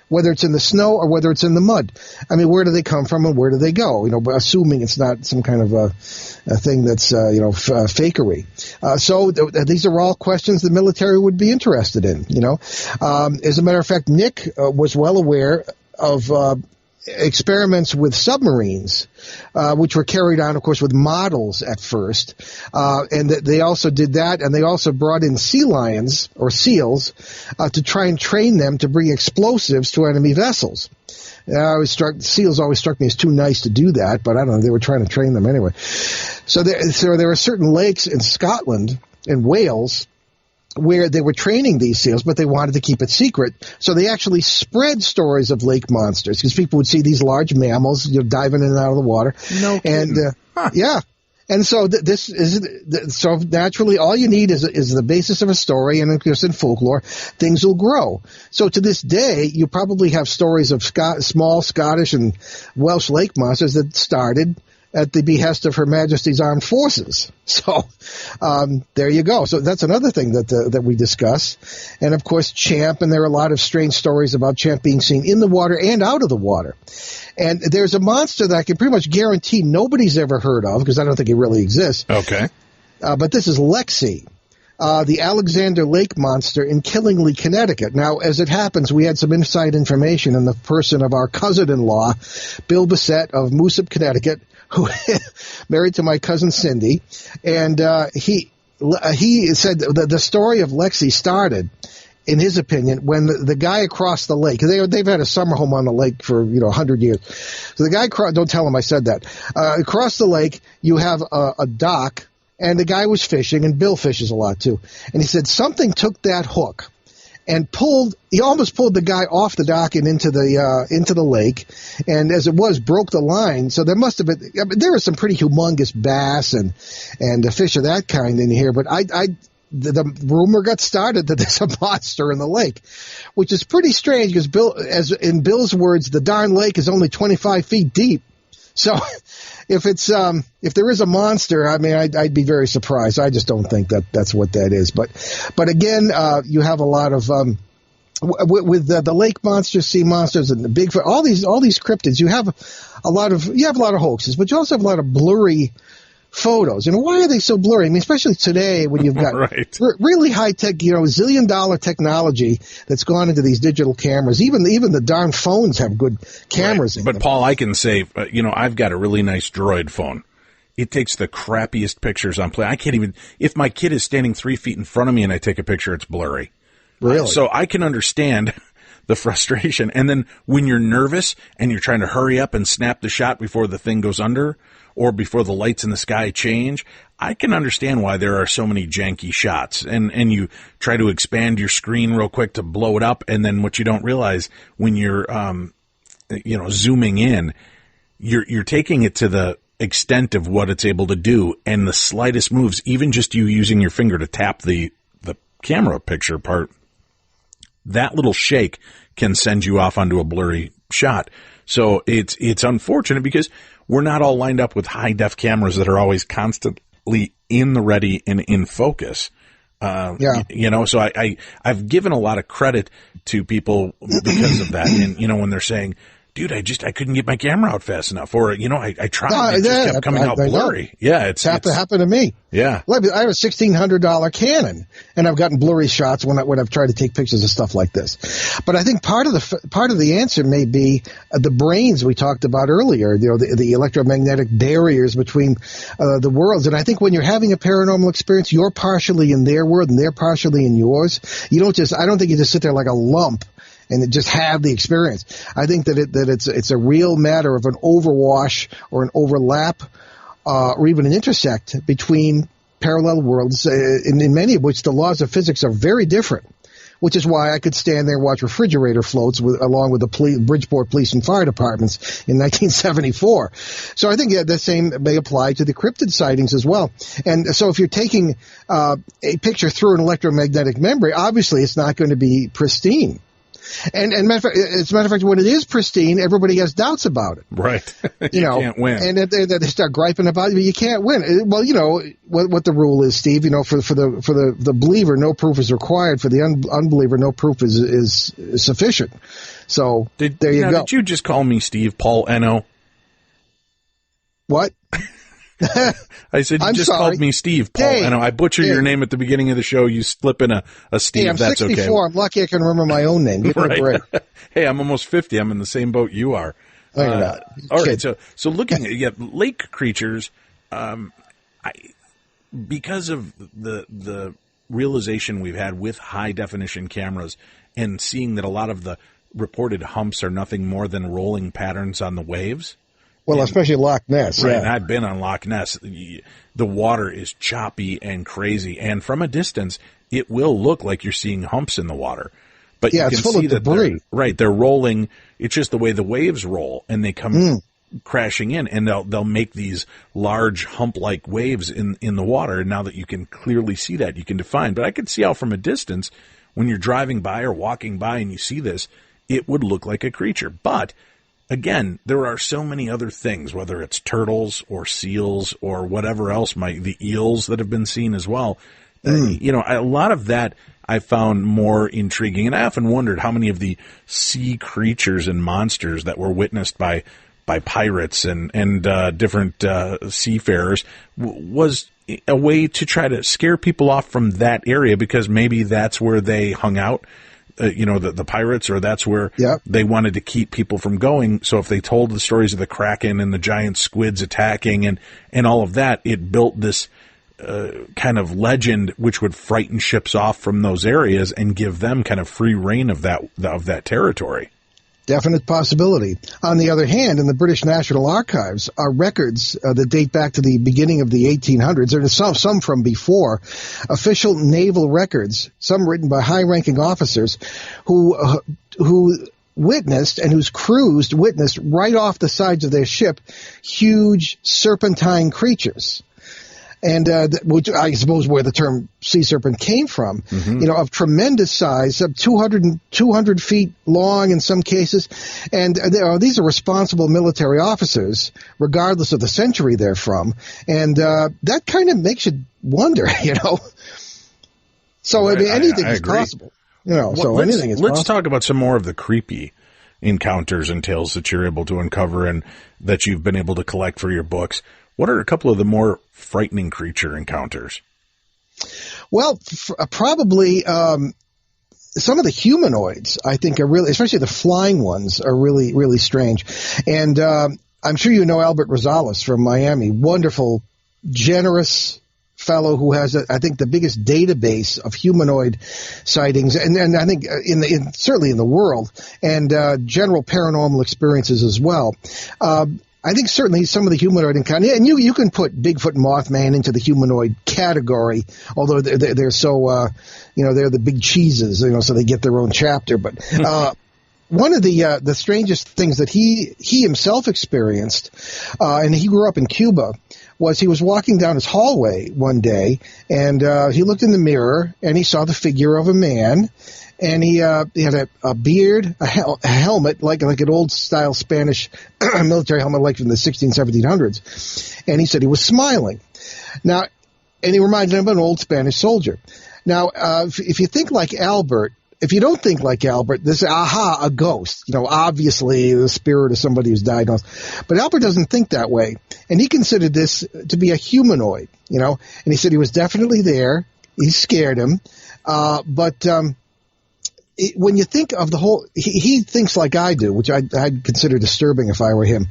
whether it's in the snow or whether it's in the mud. I mean, where do they come from and where do they go? You know, assuming it's not some kind of a thing that's, fakery. So these are all questions the military would be interested in, you know. As a matter of fact, Nick was well aware of experiments with submarines, which were carried on, of course, with models at first. And they also did that, and they also brought in sea lions or seals to try and train them to bring explosives to enemy vessels. Seals always struck me as too nice to do that, but I don't know, they were trying to train them anyway. So there are certain lakes in Scotland and Wales where they were training these seals, but they wanted to keep it secret. So they actually spread stories of lake monsters because people would see these large mammals, diving in and out of the water. No kidding. And yeah. And so so naturally all you need is the basis of a story, and of course in folklore, things will grow. So to this day, you probably have stories of small Scottish and Welsh lake monsters that started at the behest of Her Majesty's Armed Forces. So there you go. So that's another thing that we discuss. And, of course, Champ, and there are a lot of strange stories about Champ being seen in the water and out of the water. And there's a monster that I can pretty much guarantee nobody's ever heard of, because I don't think it really exists. Okay. But this is Lexi, the Alexander Lake monster in Killingly, Connecticut. Now, as it happens, we had some inside information in the person of our cousin-in-law, Bill Bissett of Moosop, Connecticut, who married to my cousin Cindy, and he said the story of Lexi started, in his opinion, when the guy across the lake, they've had a summer home on the lake for 100 years. So the guy, don't tell him I said that. Across the lake, you have a dock, and the guy was fishing, and Bill fishes a lot too. And he said something took that hook and he almost pulled the guy off the dock and into the lake, and as it was, broke the line. So there must have been, there were some pretty humongous bass and fish of that kind in here, but the rumor got started that there's a monster in the lake, which is pretty strange because as in Bill's words, the darn lake is only 25 feet deep. So if there is a monster, I mean, I'd be very surprised. I just don't think that's what that is. But again, you have a lot of, with the lake monsters, sea monsters, and the Bigfoot, all these cryptids, you have a lot of hoaxes, but you also have a lot of blurry photos. And why are they so blurry? I mean, especially today when you've got right. Really high tech, $1 zillion technology that's gone into these digital cameras. Even the darn phones have good cameras in them. But Paul, I can say, I've got a really nice Droid phone. It takes the crappiest pictures on play. I can't even, if my kid is standing 3 feet in front of me and I take a picture, it's blurry. Really? So I can understand the frustration. And then when you're nervous and you're trying to hurry up and snap the shot before the thing goes under, or before the lights in the sky change, I can understand why there are so many janky shots. And you try to expand your screen real quick to blow it up, and then what you don't realize when you're, zooming in, you're taking it to the extent of what it's able to do, and the slightest moves, even just you using your finger to tap the camera picture part, that little shake can send you off onto a blurry shot. So it's unfortunate because we're not all lined up with high-def cameras that are always constantly in the ready and in focus. So I've given a lot of credit to people because of that. And, when they're saying, dude, I couldn't get my camera out fast enough. Or, I tried. It just kept coming out blurry. Yeah. It's happened to me. Yeah. I have a $1,600 Canon, and I've gotten blurry shots when I've tried to take pictures of stuff like this. But I think part of the answer may be the brains we talked about earlier, the electromagnetic barriers between the worlds. And I think when you're having a paranormal experience, you're partially in their world and they're partially in yours. I don't think you just sit there like a lump and just have the experience. I think that it's a real matter of an overwash or an overlap, or even an intersect between parallel worlds, in many of which the laws of physics are very different. Which is why I could stand there and watch refrigerator floats along with the Bridgeport Police and Fire Departments in 1974. So I think the same may apply to the cryptid sightings as well. And so if you're taking a picture through an electromagnetic membrane, obviously it's not going to be pristine. And as a matter of fact, when it is pristine, everybody has doubts about it. Right. You can't win. And they start griping about it, but you can't win. Well, what the rule is, Steve, for the believer, no proof is required. For the unbeliever, no proof is sufficient. So there you go. Did you just call me Steve, Paul Eno? What? I said you called me Steve, Paul. Hey, I butcher your name at the beginning of the show. You slip in a Steve. Hey, I'm that's 64. Okay. I'm lucky I can remember my own name. Give me a break. Hey, I'm almost 50. I'm in the same boat you are. No, you're not. All right. So looking at lake creatures, because of the realization we've had with high definition cameras and seeing that a lot of the reported humps are nothing more than rolling patterns on the waves. Well, especially Loch Ness. Right, yeah. and I've been on Loch Ness. The water is choppy and crazy, and from a distance, it will look like you're seeing humps in the water. But you can it's full see of that debris. They're rolling. It's just the way the waves roll, and they come crashing in, and they'll make these large hump-like waves in the water. And now that you can clearly see that, you can define. But I could see how from a distance, when you're driving by or walking by and you see this, it would look like a creature. But again, there are so many other things, whether it's turtles or seals or whatever else, the eels that have been seen as well. A lot of that I found more intriguing. And I often wondered how many of the sea creatures and monsters that were witnessed by pirates and different seafarers was a way to try to scare people off from that area, because maybe that's where they hung out. The pirates, or that's where they wanted to keep people from going. So if they told the stories of the Kraken and the giant squids attacking and all of that, it built this kind of legend which would frighten ships off from those areas and give them kind of free reign of that territory. Definite possibility. On the other hand, in the British National Archives are records that date back to the beginning of the 1800s. There are some from before, official naval records, some written by high-ranking officers who witnessed and whose crews witnessed right off the sides of their ship huge serpentine creatures. And which I suppose where the term sea serpent came from, of tremendous size, 200 feet long in some cases. And these are responsible military officers, regardless of the century they're from. And that kind of makes you wonder, So, right, I mean, anything is possible. Anything is possible. Let's talk about some more of the creepy encounters and tales that you're able to uncover and that you've been able to collect for your books. What are a couple of the more frightening creature encounters? Well, probably some of the humanoids, I think, are really, especially the flying ones, are really, really strange. And I'm sure you know Albert Rosales from Miami, wonderful, generous fellow who has, I think, the biggest database of humanoid sightings, and I think certainly in the world, and general paranormal experiences as well. I think certainly some of the humanoid encounters, and you can put Bigfoot and Mothman into the humanoid category, although they're so, they're the big cheeses, so they get their own chapter. But one of the strangest things that he himself experienced, and he grew up in Cuba, was he was walking down his hallway one day, and he looked in the mirror, and he saw the figure of a man. And he had a beard, a helmet, like an old-style Spanish military helmet like from the 1700s. And he said he was smiling. Now, and he reminded him of an old Spanish soldier. Now, if you think like Albert, if you don't think like Albert, this a ghost. Obviously the spirit of somebody who's died. But Albert doesn't think that way, and he considered this to be a humanoid. And he said he was definitely there. He scared him, but when you think of the whole, he thinks like I do, which I'd consider disturbing if I were him.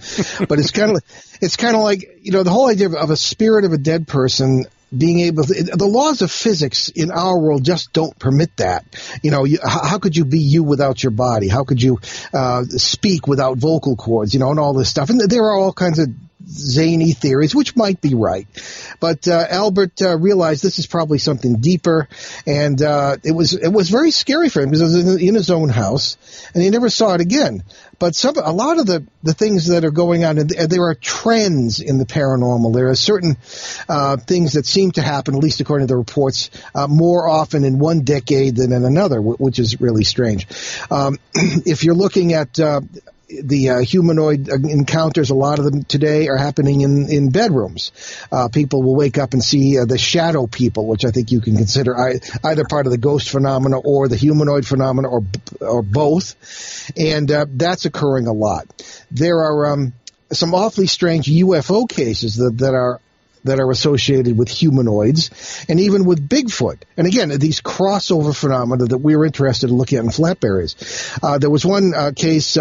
But it's kind of like the whole idea of a spirit of a dead person being able to, the laws of physics in our world just don't permit that. How could you be you without your body? How could you speak without vocal cords? And all this stuff. And there are all kinds of zany theories, which might be right. But Albert realized this is probably something deeper, and it was very scary for him because it was in his own house, and he never saw it again. But a lot of the things that are going on, and there are trends in the paranormal. There are certain things that seem to happen, at least according to the reports, more often in one decade than in another, which is really strange. If you're looking at the humanoid encounters, a lot of them today are happening in bedrooms. People will wake up and see the shadow people, which I think you can consider either part of the ghost phenomena or the humanoid phenomena or both. And that's occurring a lot. There are some awfully strange UFO cases that are associated with humanoids and even with Bigfoot. And again, these crossover phenomena that we were interested in looking at in flat areas. There was one case,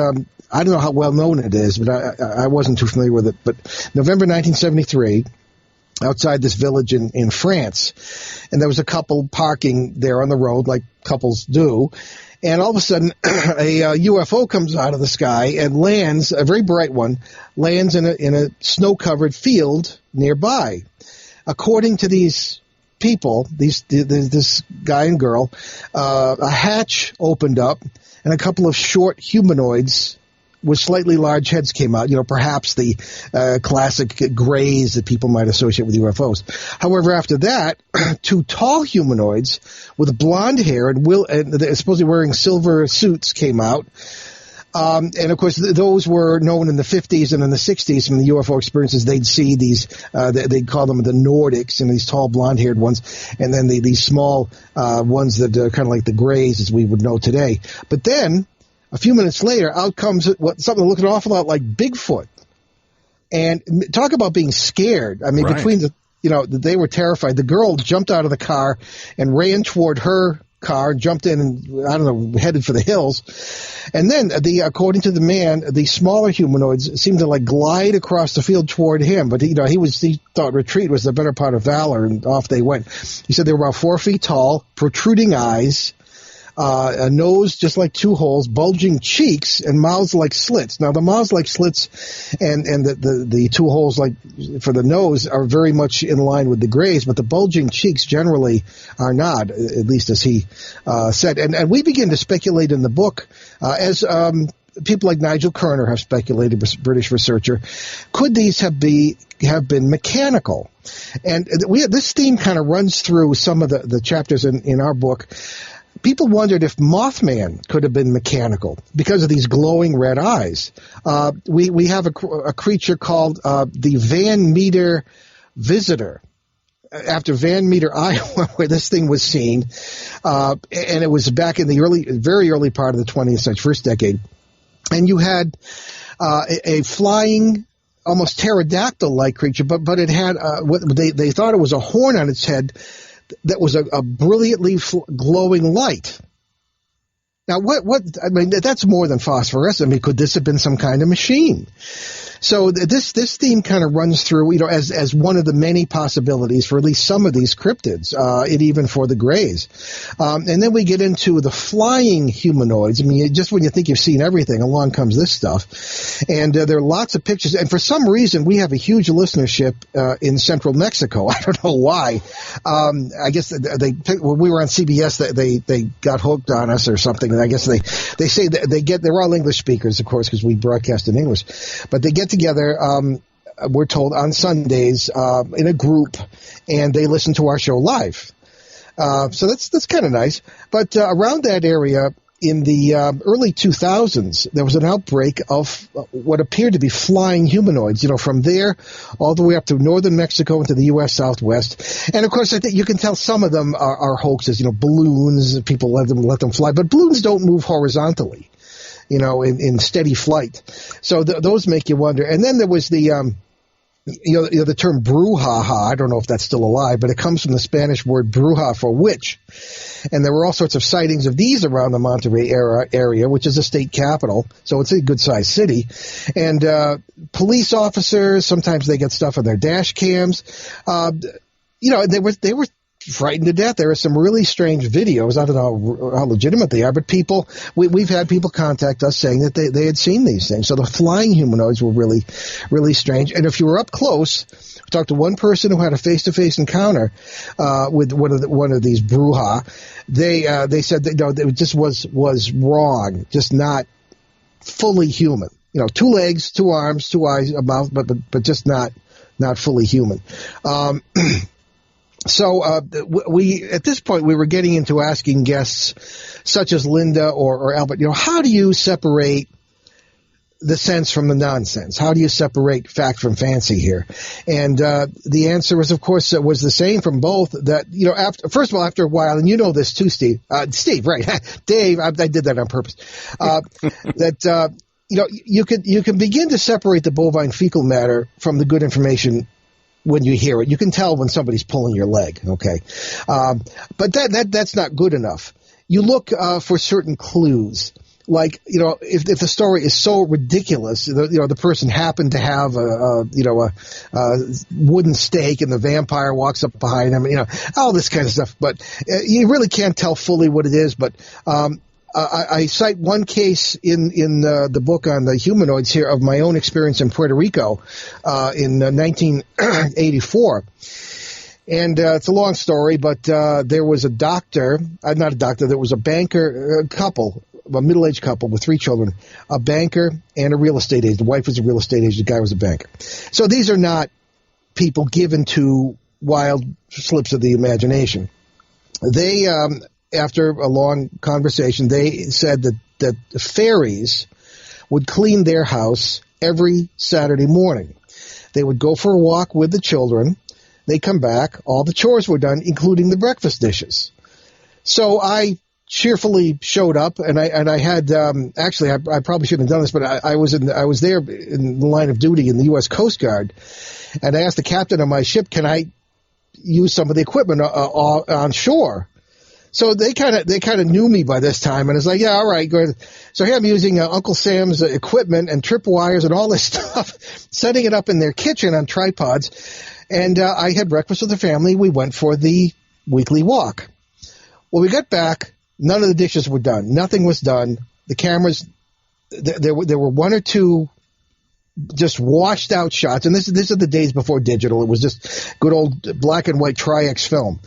I don't know how well known it is, but I wasn't too familiar with it. But November 1973, outside this village in France, and there was a couple parking there on the road like couples do. And all of a sudden, a UFO comes out of the sky and lands, a very bright one, lands in a snow-covered field nearby. According to these people, this guy and girl, a hatch opened up, and a couple of short humanoids with slightly large heads came out, perhaps the classic grays that people might associate with UFOs. However, after that, two tall humanoids with blonde hair and they're supposedly wearing silver suits came out. And of course, those were known in the 50s and in the 60s from the UFO experiences. They'd see these, they'd call them the Nordics, and these tall blonde-haired ones, and then these small ones that are kind of like the grays, as we would know today. But then, a few minutes later, out comes something looking an awful lot like Bigfoot. And talk about being scared. I mean, right. Between they were terrified. The girl jumped out of the car and ran toward her car, jumped in and, I don't know, headed for the hills. And then, according to the man, the smaller humanoids seemed to glide across the field toward him. But, he thought retreat was the better part of valor, and off they went. He said they were about 4 feet tall, protruding eyes, a nose just like two holes, bulging cheeks, and mouths like slits. Now, the mouths like slits and the two holes like for the nose are very much in line with the grays, but the bulging cheeks generally are not, at least as he said. And we begin to speculate in the book, as people like Nigel Kerner have speculated, British researcher, could these have been mechanical? And this theme kind of runs through some of the chapters in our book. People wondered if Mothman could have been mechanical because of these glowing red eyes. We have a creature called the Van Meter Visitor, after Van Meter, Iowa, where this thing was seen, and it was back in the very early part of the 20th century, first decade. And you had a flying, almost pterodactyl-like creature, but it had they thought it was a horn on its head that was a brilliantly glowing light. Now, I mean, that's more than phosphorescent. I mean, could this have been some kind of machine? So this theme kind of runs through, as one of the many possibilities for at least some of these cryptids, and even for the grays. And then we get into the flying humanoids. I mean, just when you think you've seen everything, along comes this stuff. And there are lots of pictures. And for some reason, we have a huge listenership in central Mexico. I don't know why. I guess when we were on CBS, they got hooked on us or something. And I guess they say that they're all English speakers, of course, because we broadcast in English. But they get together, we're told, on Sundays in a group, and they listen to our show live. So that's kind of nice. But around that area, in the early 2000s, there was an outbreak of what appeared to be flying humanoids, from there all the way up to northern Mexico into the U.S. Southwest. And, of course, I think you can tell some of them are hoaxes, balloons, people let them fly. But balloons don't move horizontally, in steady flight. So those make you wonder. And then there was the the term bruja. I don't know if that's still alive, but it comes from the Spanish word bruja for witch. And there were all sorts of sightings of these around the Monterrey area, which is a state capital, so it's a good-sized city. And police officers, sometimes they get stuff on their dash cams. They were frightened to death. There are some really strange videos. I don't know how legitimate they are, but we've had people contact us saying that they had seen these things. So the flying humanoids were really, really strange. And if you were up close, we talked to one person who had a face-to-face encounter with one of these bruja. They said that it just was wrong, just not fully human. 2 legs, 2 arms, 2 eyes, a mouth, but just not fully human. So we at this point we were getting into asking guests such as Linda or Albert, how do you separate the sense from the nonsense? How do you separate fact from fancy here? And the answer was, of course, was the same from both. That first of all, after a while, and you know this too, Steve. Steve, right? Dave, I did that on purpose. That you can begin to separate the bovine fecal matter from the good information. When you hear it, you can tell when somebody's pulling your leg, okay? But that's not good enough. You look for certain clues. Like, if the story is so ridiculous, the person happened to have a wooden stake and the vampire walks up behind him, all this kind of stuff. But you really can't tell fully what it is. But I cite one case in the book on the humanoids here of my own experience in Puerto Rico in 1984. And it's a long story, but there was a doctor, not a doctor, there was a banker couple, a middle-aged couple with 3 children, a banker and a real estate agent. The wife was a real estate agent, the guy was a banker. So these are not people given to wild slips of the imagination. They after a long conversation, they said that the fairies would clean their house every Saturday morning. They would go for a walk with the children. They come back. All the chores were done, including the breakfast dishes. So I cheerfully showed up, and I had actually I probably shouldn't have done this, but I was there in the line of duty in the U.S. Coast Guard, and I asked the captain of my ship, can I use some of the equipment on shore? So they kind of knew me by this time, and it's like, yeah, all right, good. So here I'm using Uncle Sam's equipment and tripwires and all this stuff, setting it up in their kitchen on tripods. And I had breakfast with the family. We went for the weekly walk. Well, we got back. None of the dishes were done. Nothing was done. The cameras, there were 1 or 2 just washed out shots, and this is the days before digital. It was just good old black and white Tri-X film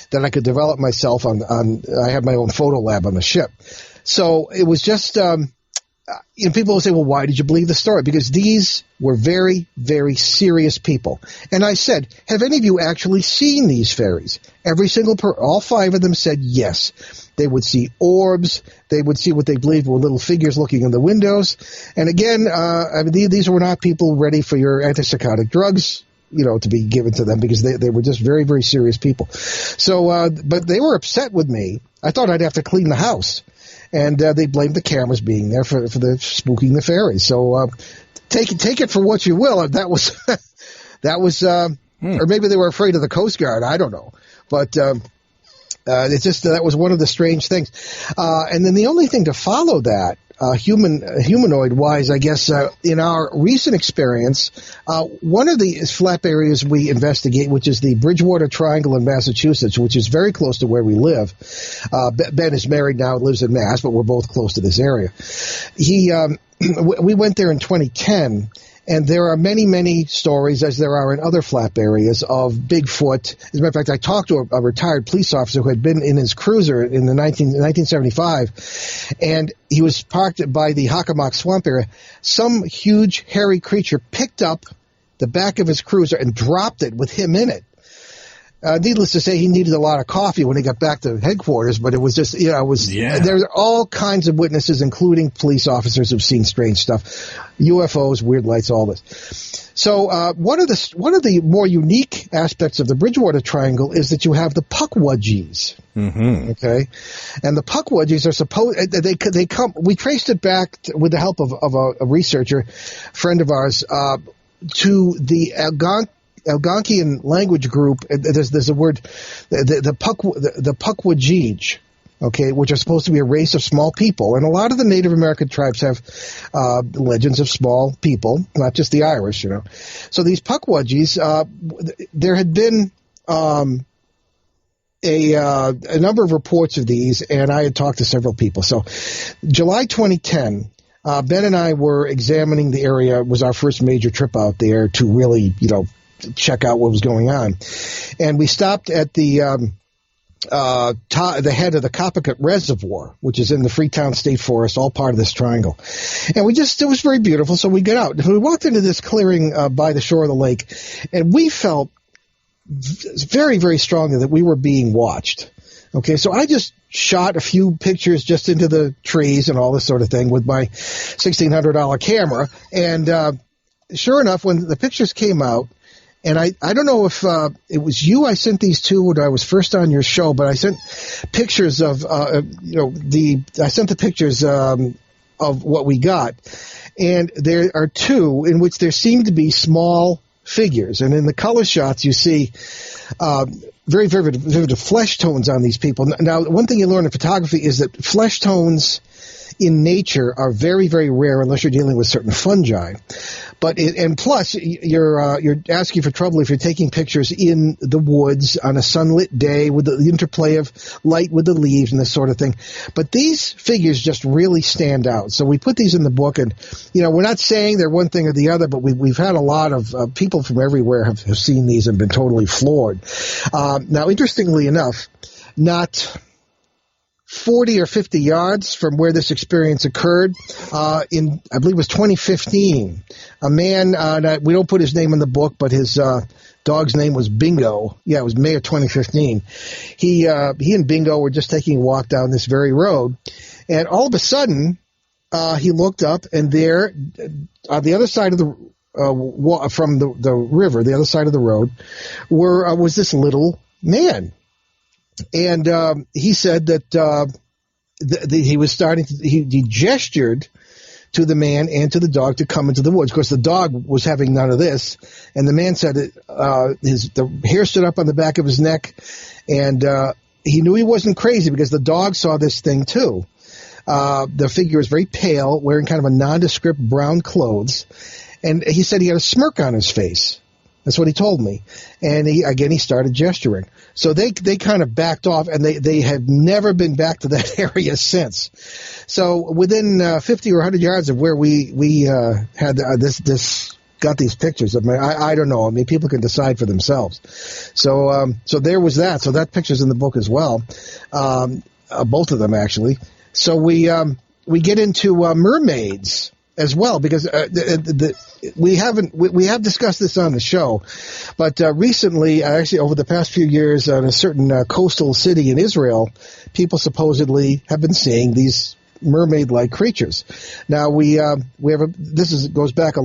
that I could develop myself on. I had my own photo lab on the ship, so it was just. People will say, "Well, why did you believe the story?" Because these were very, very serious people. And I said, "Have any of you actually seen these fairies?" All 5 of them said yes. They would see orbs. They would see what they believed were little figures looking in the windows. And again, these were not people ready for your antipsychotic drugs, to be given to them, because they were just very, very serious people. So, but they were upset with me. I thought I'd have to clean the house. And they blamed the cameras being there for the spooking the fairies. So take it for what you will. That was or maybe they were afraid of the Coast Guard. I don't know, but it's just that was one of the strange things. And then the only thing to follow that humanoid wise, I guess, in our recent experience, one of the flap areas we investigate, which is the Bridgewater Triangle in Massachusetts, which is very close to where we live. Ben is married now and lives in Mass, but we're both close to this area. We went there in 2010. And there are many, many stories, as there are in other flap areas, of Bigfoot. As a matter of fact, I talked to a retired police officer who had been in his cruiser in 1975, and he was parked by the Hockomock Swamp area. Some huge, hairy creature picked up the back of his cruiser and dropped it with him in it. Needless to say, he needed a lot of coffee when he got back to headquarters, but it was just, there's all kinds of witnesses, including police officers who've seen strange stuff, UFOs, weird lights, all this. So one of the more unique aspects of the Bridgewater Triangle is that you have the Pukwudgies. Mm-hmm. Okay, and the Pukwudgies are supposed they come. We traced it back with the help of a researcher, friend of ours, to the Algonquian language group. There's a word, the Pukwudgie, okay, which are supposed to be a race of small people, and a lot of the Native American tribes have legends of small people, not just the Irish, So these Pukwudgies, there had been a number of reports of these, and I had talked to several people. So, July 2010. Ben and I were examining the area. It was our first major trip out there to really, check out what was going on. And we stopped at the head of the Coppicut Reservoir, which is in the Freetown State Forest, all part of this triangle. And it was very beautiful, so we got out. We walked into this clearing by the shore of the lake, and we felt very, very strongly that we were being watched. Okay, so I just shot a few pictures just into the trees and all this sort of thing with my $1,600 camera. And sure enough, when the pictures came out, and I don't know if it was you I sent these to when I was first on your show, but I sent pictures of, I sent the pictures of what we got. And there are two in which there seem to be small figures. And in the color shots, you see very vivid flesh tones on these people. Now, one thing you learn in photography is that flesh tones in nature are very, very rare unless you're dealing with certain fungi. And plus, you're asking for trouble if you're taking pictures in the woods on a sunlit day with the interplay of light with the leaves and this sort of thing. But these figures just really stand out. So we put these in the book, and we're not saying they're one thing or the other, but we've had a lot of people from everywhere have seen these and been totally floored. Now, interestingly enough, not 40 or 50 yards from where this experience occurred, I believe it was 2015, a man, we don't put his name in the book, but his dog's name was Bingo. Yeah, it was May of 2015. He and Bingo were just taking a walk down this very road, and all of a sudden, he looked up, and there, on the other side of the from the river, the other side of the road, was this little man. And he said that he was he gestured to the man and to the dog to come into the woods. Of course, the dog was having none of this, and the man said the hair stood up on the back of his neck, and he knew he wasn't crazy because the dog saw this thing too. The figure was very pale, wearing kind of a nondescript brown clothes, and he said he had a smirk on his face. That's what he told me. And he started gesturing. So they kind of backed off, and they have never been back to that area since. So within 50 or 100 yards of where we had this got these pictures. I don't know. I mean, people can decide for themselves. So there was that. So that picture's in the book as well. Both of them, actually. So we get into mermaids as well, because we have discussed this on the show, but recently, actually over the past few years, in a certain coastal city in Israel, people supposedly have been seeing these mermaid-like creatures. Now goes back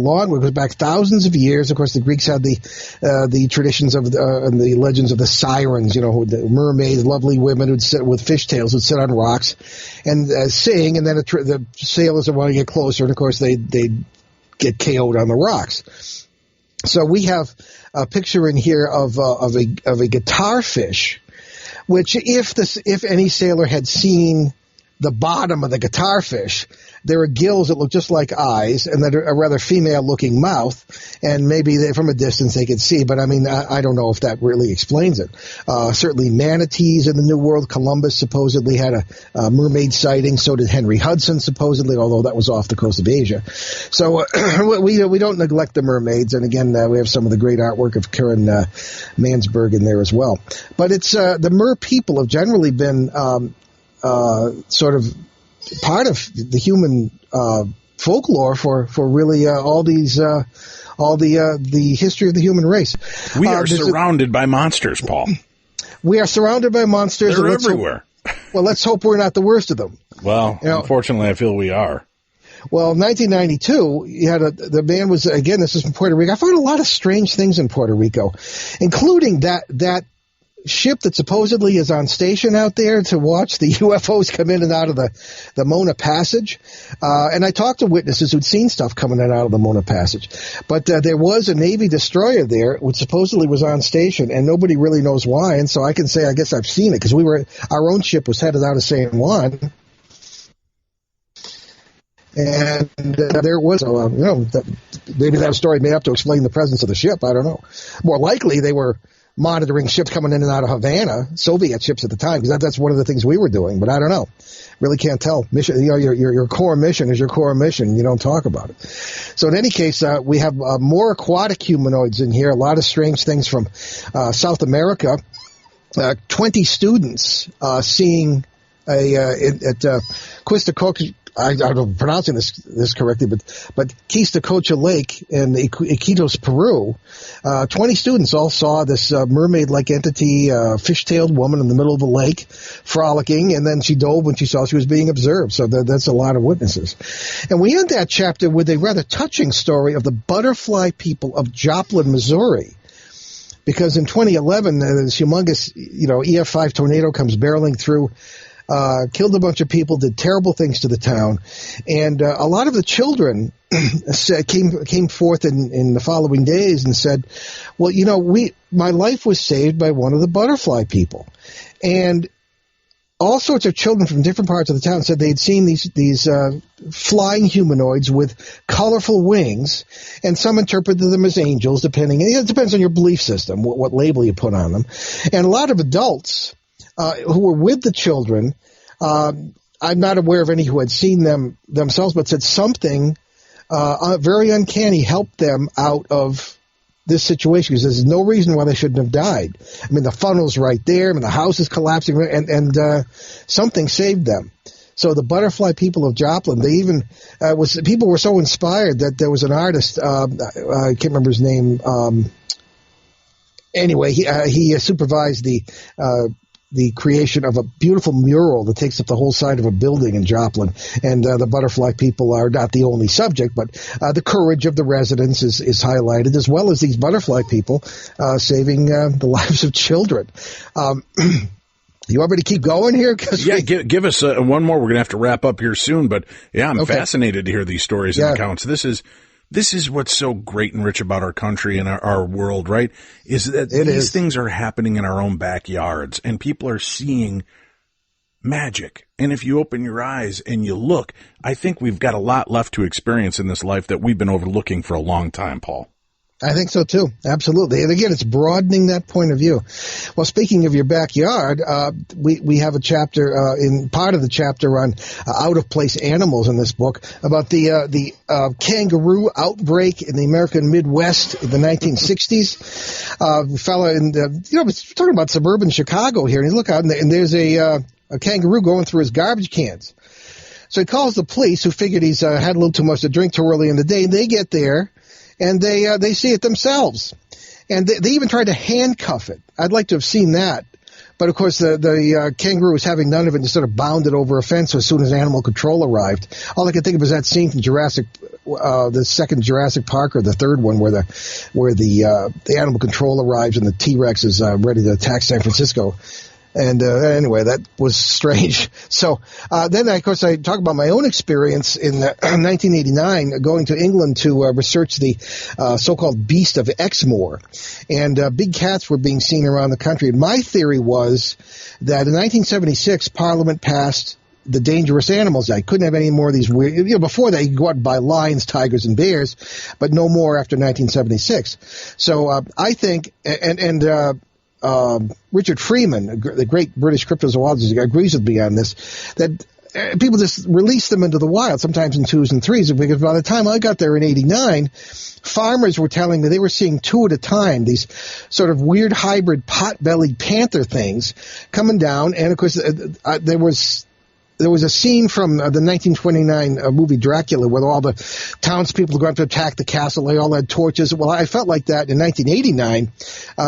thousands of years. Of course, the Greeks had the traditions of and the legends of the sirens, the mermaids, lovely women who'd sit with fishtails, who'd sit on rocks and sing, and then the sailors would want to get closer, and of course they get KO'd on the rocks. So we have a picture in here of a guitar fish, which if any sailor had seen the bottom of the guitar fish, there are gills that look just like eyes, and that are a rather female-looking mouth, and maybe from a distance they could see, but I mean, I don't know if that really explains it. Certainly manatees in the New World. Columbus supposedly had a mermaid sighting, so did Henry Hudson supposedly, although that was off the coast of Asia. So we don't neglect the mermaids, and again, we have some of the great artwork of Karen Mansberg in there as well. But it's the mer people have generally been sort of part of the human folklore for really all the history of the human race. We are surrounded by monsters, Paul. We are surrounded by monsters. They're everywhere. Let's hope we're not the worst of them. Well, unfortunately, I feel we are. Well, in 1992, you had the man was, again, this is from Puerto Rico. I found a lot of strange things in Puerto Rico, including that ship that supposedly is on station out there to watch the UFOs come in and out of the Mona Passage. And I talked to witnesses who'd seen stuff coming in and out of the Mona Passage. But there was a Navy destroyer there, which supposedly was on station, and nobody really knows why. And so I can say, I guess I've seen it, because our own ship was headed out of San Juan. And there was, maybe that story may have to explain the presence of the ship. I don't know. More likely, they were monitoring ships coming in and out of Havana, Soviet ships at the time, because that's one of the things we were doing. But I don't know. Really can't tell. Mission, your core mission is your core mission. You don't talk about it. So in any case, we have more aquatic humanoids in here. A lot of strange things from South America. 20 students seeing at Quistacocha. I don't know if I'm pronouncing this correctly, but Quistacocha Lake in Iquitos, Peru, 20 students all saw this mermaid-like entity, fish-tailed woman in the middle of the lake, frolicking, and then she dove when she saw she was being observed. So that's a lot of witnesses. And we end that chapter with a rather touching story of the butterfly people of Joplin, Missouri. Because in 2011, this humongous, EF5 tornado comes barreling through, killed a bunch of people, did terrible things to the town, and a lot of the children came forth in the following days and said, well, my life was saved by one of the butterfly people. And all sorts of children from different parts of the town said they'd seen these flying humanoids with colorful wings, and some interpreted them as angels, depending. It depends on your belief system, what label you put on them. And a lot of adults who were with the children, I'm not aware of any who had seen them themselves, but said something very uncanny helped them out of this situation, because there's no reason why they shouldn't have died. I mean, the funnel's right there. I mean, the house is collapsing, and something saved them. So the butterfly people of Joplin, they even people were so inspired that there was an artist, I can't remember his name. Anyway, he supervised the creation of a beautiful mural that takes up the whole side of a building in Joplin. And the butterfly people are not the only subject, but the courage of the residents is highlighted, as well as these butterfly people saving the lives of children. You want me to keep going here? Yeah, give us one more. We're going to have to wrap up here soon, but yeah, I'm fascinated to hear these stories and accounts. This is what's so great and rich about our country and our world, right? Is that these things are happening in our own backyards, and people are seeing magic. And if you open your eyes and you look, I think we've got a lot left to experience in this life that we've been overlooking for a long time, Paul. I think so, too. Absolutely. And again, it's broadening that point of view. Well, speaking of your backyard, we have a chapter, in part of the chapter on out-of-place animals in this book, about the kangaroo outbreak in the American Midwest in the 1960s. A fellow we're talking about suburban Chicago here, and you look out, and there's a kangaroo going through his garbage cans. So he calls the police, who figured he's had a little too much to drink too early in the day. They get there. And they see it themselves. And they even tried to handcuff it. I'd like to have seen that. But, of course, the kangaroo was having none of it and sort of bounded over a fence as soon as animal control arrived. All I could think of was that scene from the second Jurassic Park, or the third one, where the animal control arrives and the T-Rex is ready to attack San Francisco. And anyway, that was strange. So then, of course, I talk about my own experience in 1989 going to England to research the so-called Beast of Exmoor. And big cats were being seen around the country. And my theory was that in 1976, Parliament passed the Dangerous Animals Act. Couldn't have any more of these weird, before that you could go out and buy lions, tigers, and bears, but no more after 1976. So I think, Richard Freeman, the great British cryptozoologist, agrees with me on this, that people just release them into the wild, sometimes in twos and threes, because by the time I got there in 89, farmers were telling me they were seeing two at a time, these sort of weird hybrid pot-bellied panther things coming down, and of course there was there was a scene from the 1929 movie Dracula where all the townspeople go out to attack the castle. They all had torches. Well, I felt like that in 1989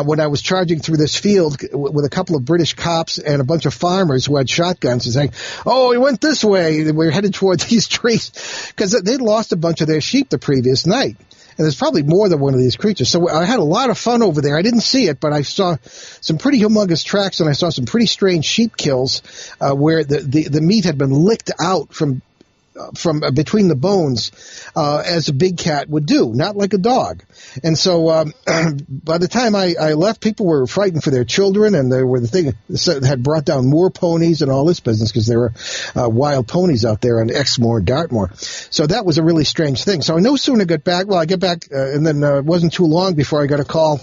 when I was charging through this field with a couple of British cops and a bunch of farmers who had shotguns and saying, "Oh, we went this way. We were headed towards these trees," because they'd lost a bunch of their sheep the previous night. And there's probably more than one of these creatures. So I had a lot of fun over there. I didn't see it, but I saw some pretty humongous tracks, and I saw some pretty strange sheep kills where the meat had been licked out from between the bones, as a big cat would do, not like a dog. And so by the time I left, people were frightened for their children, and they were had brought down moor ponies and all this business because there were wild ponies out there on Exmoor and Dartmoor. So that was a really strange thing. So I no sooner got back, I get back, and then it wasn't too long before I got a call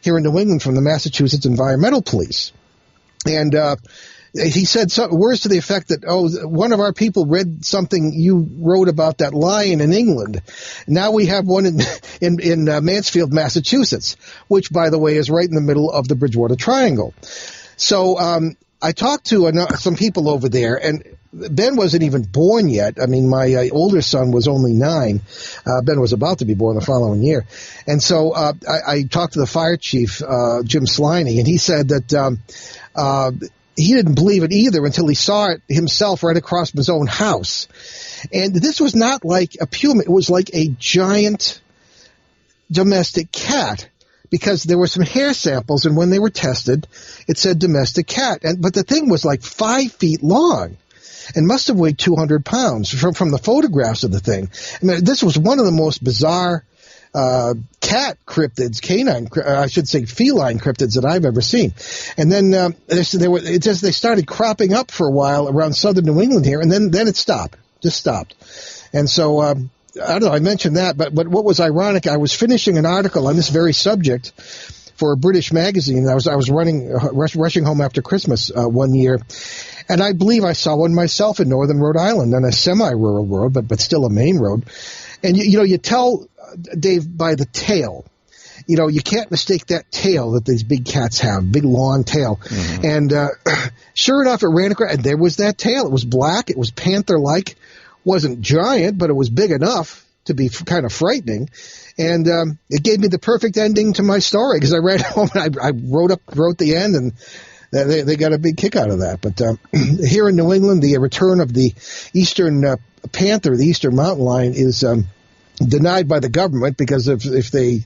here in New England from the Massachusetts Environmental Police. And he said words to the effect that, one of our people read something you wrote about that lion in England. Now we have one in Mansfield, Massachusetts, which, by the way, is right in the middle of the Bridgewater Triangle. So I talked to some people over there, and Ben wasn't even born yet. I mean, my older son was only 9. Ben was about to be born the following year. And so I talked to the fire chief, Jim Sliney, and he said that he didn't believe it either until he saw it himself right across from his own house. And this was not like a puma. It was like a giant domestic cat, because there were some hair samples, and when they were tested, it said domestic cat. But the thing was like 5 feet long and must have weighed 200 pounds from the photographs of the thing. I mean, this was one of the most bizarre cat cryptids, feline cryptids that I've ever seen. And then they started cropping up for a while around southern New England here, and then it stopped. And so I don't know, I mentioned that, but what was ironic, I was finishing an article on this very subject for a British magazine. I was rushing home after Christmas one year, and I believe I saw one myself in northern Rhode Island on a semi-rural road, but still a main road. And you tell, Dave, by the tail. You can't mistake that tail that these big cats have, big long tail. Mm-hmm. And sure enough, it ran across, and there was that tail. It was black. It was panther-like. Wasn't giant, but it was big enough to be kind of frightening. And it gave me the perfect ending to my story, because I ran home and I wrote the end, and they got a big kick out of that. But here in New England, the return of the eastern panther, the eastern mountain lion, is denied by the government, because if they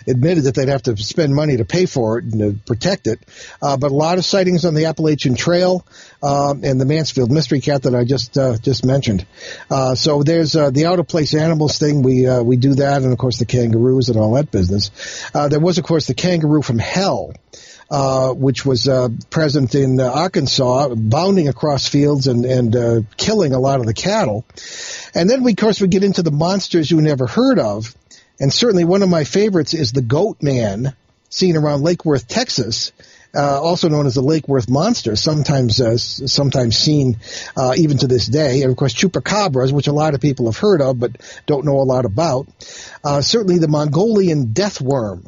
admitted that they'd have to spend money to pay for it and to protect it. But a lot of sightings on the Appalachian Trail and the Mansfield mystery cat that I just mentioned. So there's the out of place animals thing. We do that, and of course the kangaroos and all that business. There was, of course, the kangaroo from hell, which was present in Arkansas, bounding across fields and killing a lot of the cattle. And then, of course, we get into the monsters you never heard of. And certainly one of my favorites is the Goat Man, seen around Lake Worth, Texas, also known as the Lake Worth Monster, sometimes seen even to this day. And, of course, chupacabras, which a lot of people have heard of but don't know a lot about. Certainly the Mongolian death worm,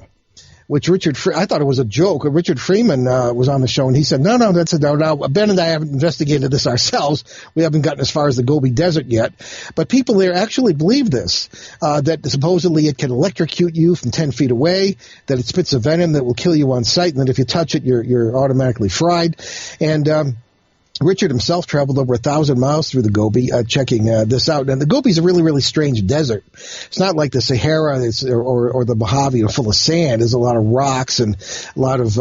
which I thought it was a joke. Richard Freeman was on the show, and he said, no, that's a no. Now, Ben and I haven't investigated this ourselves. We haven't gotten as far as the Gobi Desert yet. But people there actually believe this, that supposedly it can electrocute you from 10 feet away, that it spits a venom that will kill you on sight, and that if you touch it, you're automatically fried. And Richard himself traveled over 1,000 miles through the Gobi, checking this out. And the Gobi is a really, really strange desert. It's not like the Sahara or the Mojave, full of sand. There's a lot of rocks and a lot of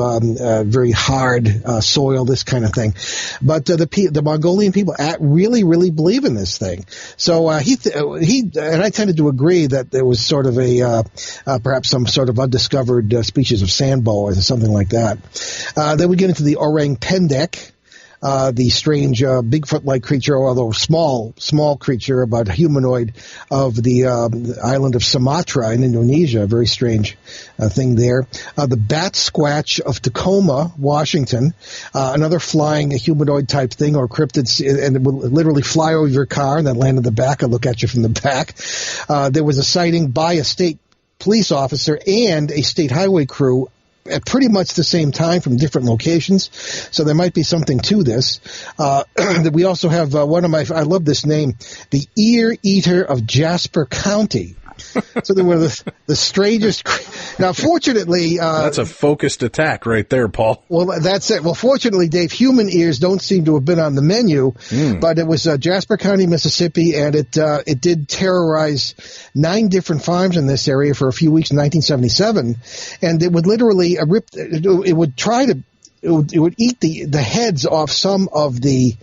very hard soil, this kind of thing. But the Mongolian people really, really believe in this thing. So he and I tended to agree that there was sort of perhaps some sort of undiscovered species of sand boa or something like that. Then we get into the orang pendek. The strange Bigfoot-like creature, although small creature, about humanoid, of the island of Sumatra in Indonesia. A very strange thing there. The bat squatch of Tacoma, Washington, another flying humanoid type thing, or cryptids, and it will literally fly over your car and then land in the back and look at you from the back. There was a sighting by a state police officer and a state highway crew at pretty much the same time from different locations. So there might be something to this. We also have I love this name, the Ear Eater of Jasper County. So they were the strangest. Now, fortunately, that's a focused attack right there, Paul. Well, that's it. Well, fortunately, Dave, human ears don't seem to have been on the menu, but it was Jasper County, Mississippi, and it did terrorize 9 different farms in this area for a few weeks in 1977, and it would literally it would eat the heads off some of the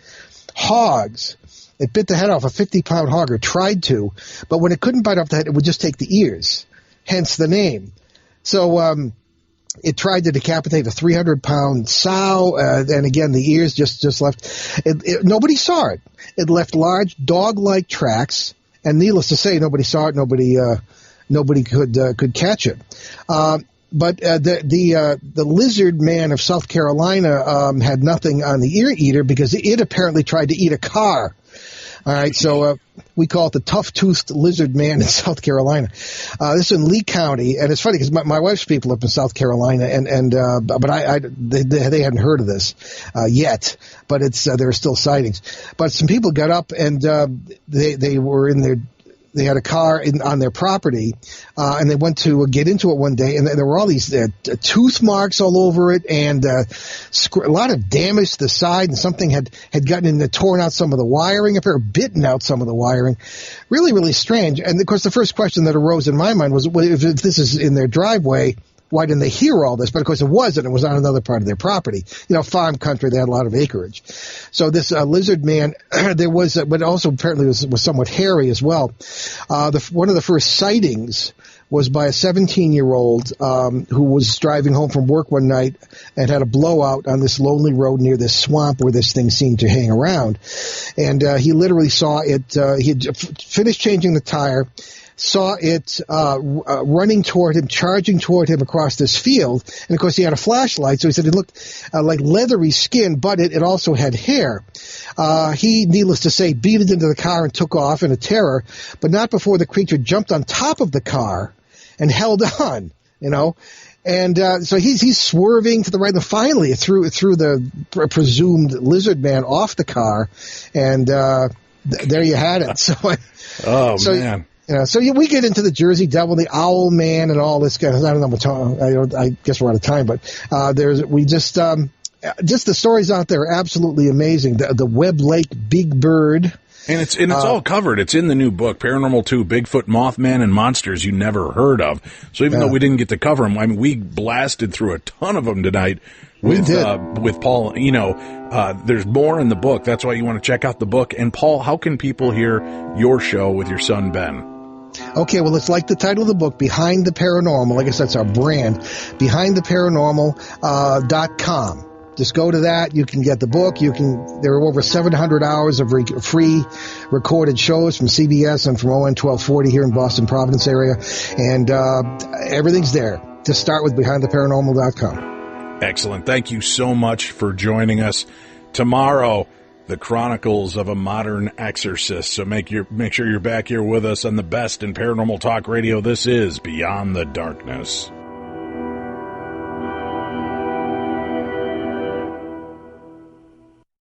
hogs. It bit the head off a 50-pound hog, or tried to, but when it couldn't bite off the head, it would just take the ears, hence the name. So it tried to decapitate a 300-pound sow, and again, the ears just left. Nobody saw it. It left large dog-like tracks, and needless to say, nobody saw it. Nobody could catch it. But the lizard man of South Carolina had nothing on the ear eater because it apparently tried to eat a car. All right, so we call it the tough-toothed lizard man in South Carolina. This is in Lee County, and it's funny because my wife's people up in South Carolina, but they hadn't heard of this yet. But there are still sightings. But some people got up and they were in their. They had a car on their property, and they went to get into it one day, and there were all these tooth marks all over it, and a lot of damage to the side, and something had gotten in there, torn out some of the wiring, or bitten out some of the wiring. Really, really strange. And, of course, the first question that arose in my mind was, well, if this is in their driveway, why didn't they hear all this? But, of course, it wasn't. It was on another part of their property. Farm country, they had a lot of acreage. So this lizard man, there was, but also apparently was somewhat hairy as well. One of the first sightings was by a 17-year-old who was driving home from work one night and had a blowout on this lonely road near this swamp where this thing seemed to hang around. And he literally saw it. He had finished changing the tire, saw it running toward him, charging toward him across this field. And, of course, he had a flashlight, so he said it looked like leathery skin, but it also had hair. He, needless to say, beat it into the car and took off in a terror, but not before the creature jumped on top of the car and held on, And so he's swerving to the right, and finally threw the presumed lizard man off the car, and there you had it. Man. So we get into the Jersey Devil, the Owl Man, and all this kind of. I don't know. I guess we're out of time, but just the stories out there are absolutely amazing. The Webb Lake Big Bird, and it's all covered. It's in the new book, Paranormal 2: Bigfoot, Mothman, and Monsters You Never Heard of. So even though we didn't get to cover them, I mean, we blasted through a ton of them tonight. With Paul, there's more in the book. That's why you want to check out the book. And Paul, how can people hear your show with your son Ben? Okay, well, it's like the title of the book, Behind the Paranormal. I guess that's our brand, BehindTheParanormal.com. Just go to that. You can get the book. There are over 700 hours of free recorded shows from CBS and from ON 1240 here in Boston, Providence area. And everything's there. Just start with BehindTheParanormal.com. Excellent. Thank you so much for joining us. Tomorrow, the Chronicles of a Modern Exorcist. So make sure you're back here with us on the best in paranormal talk radio. This is Beyond the Darkness.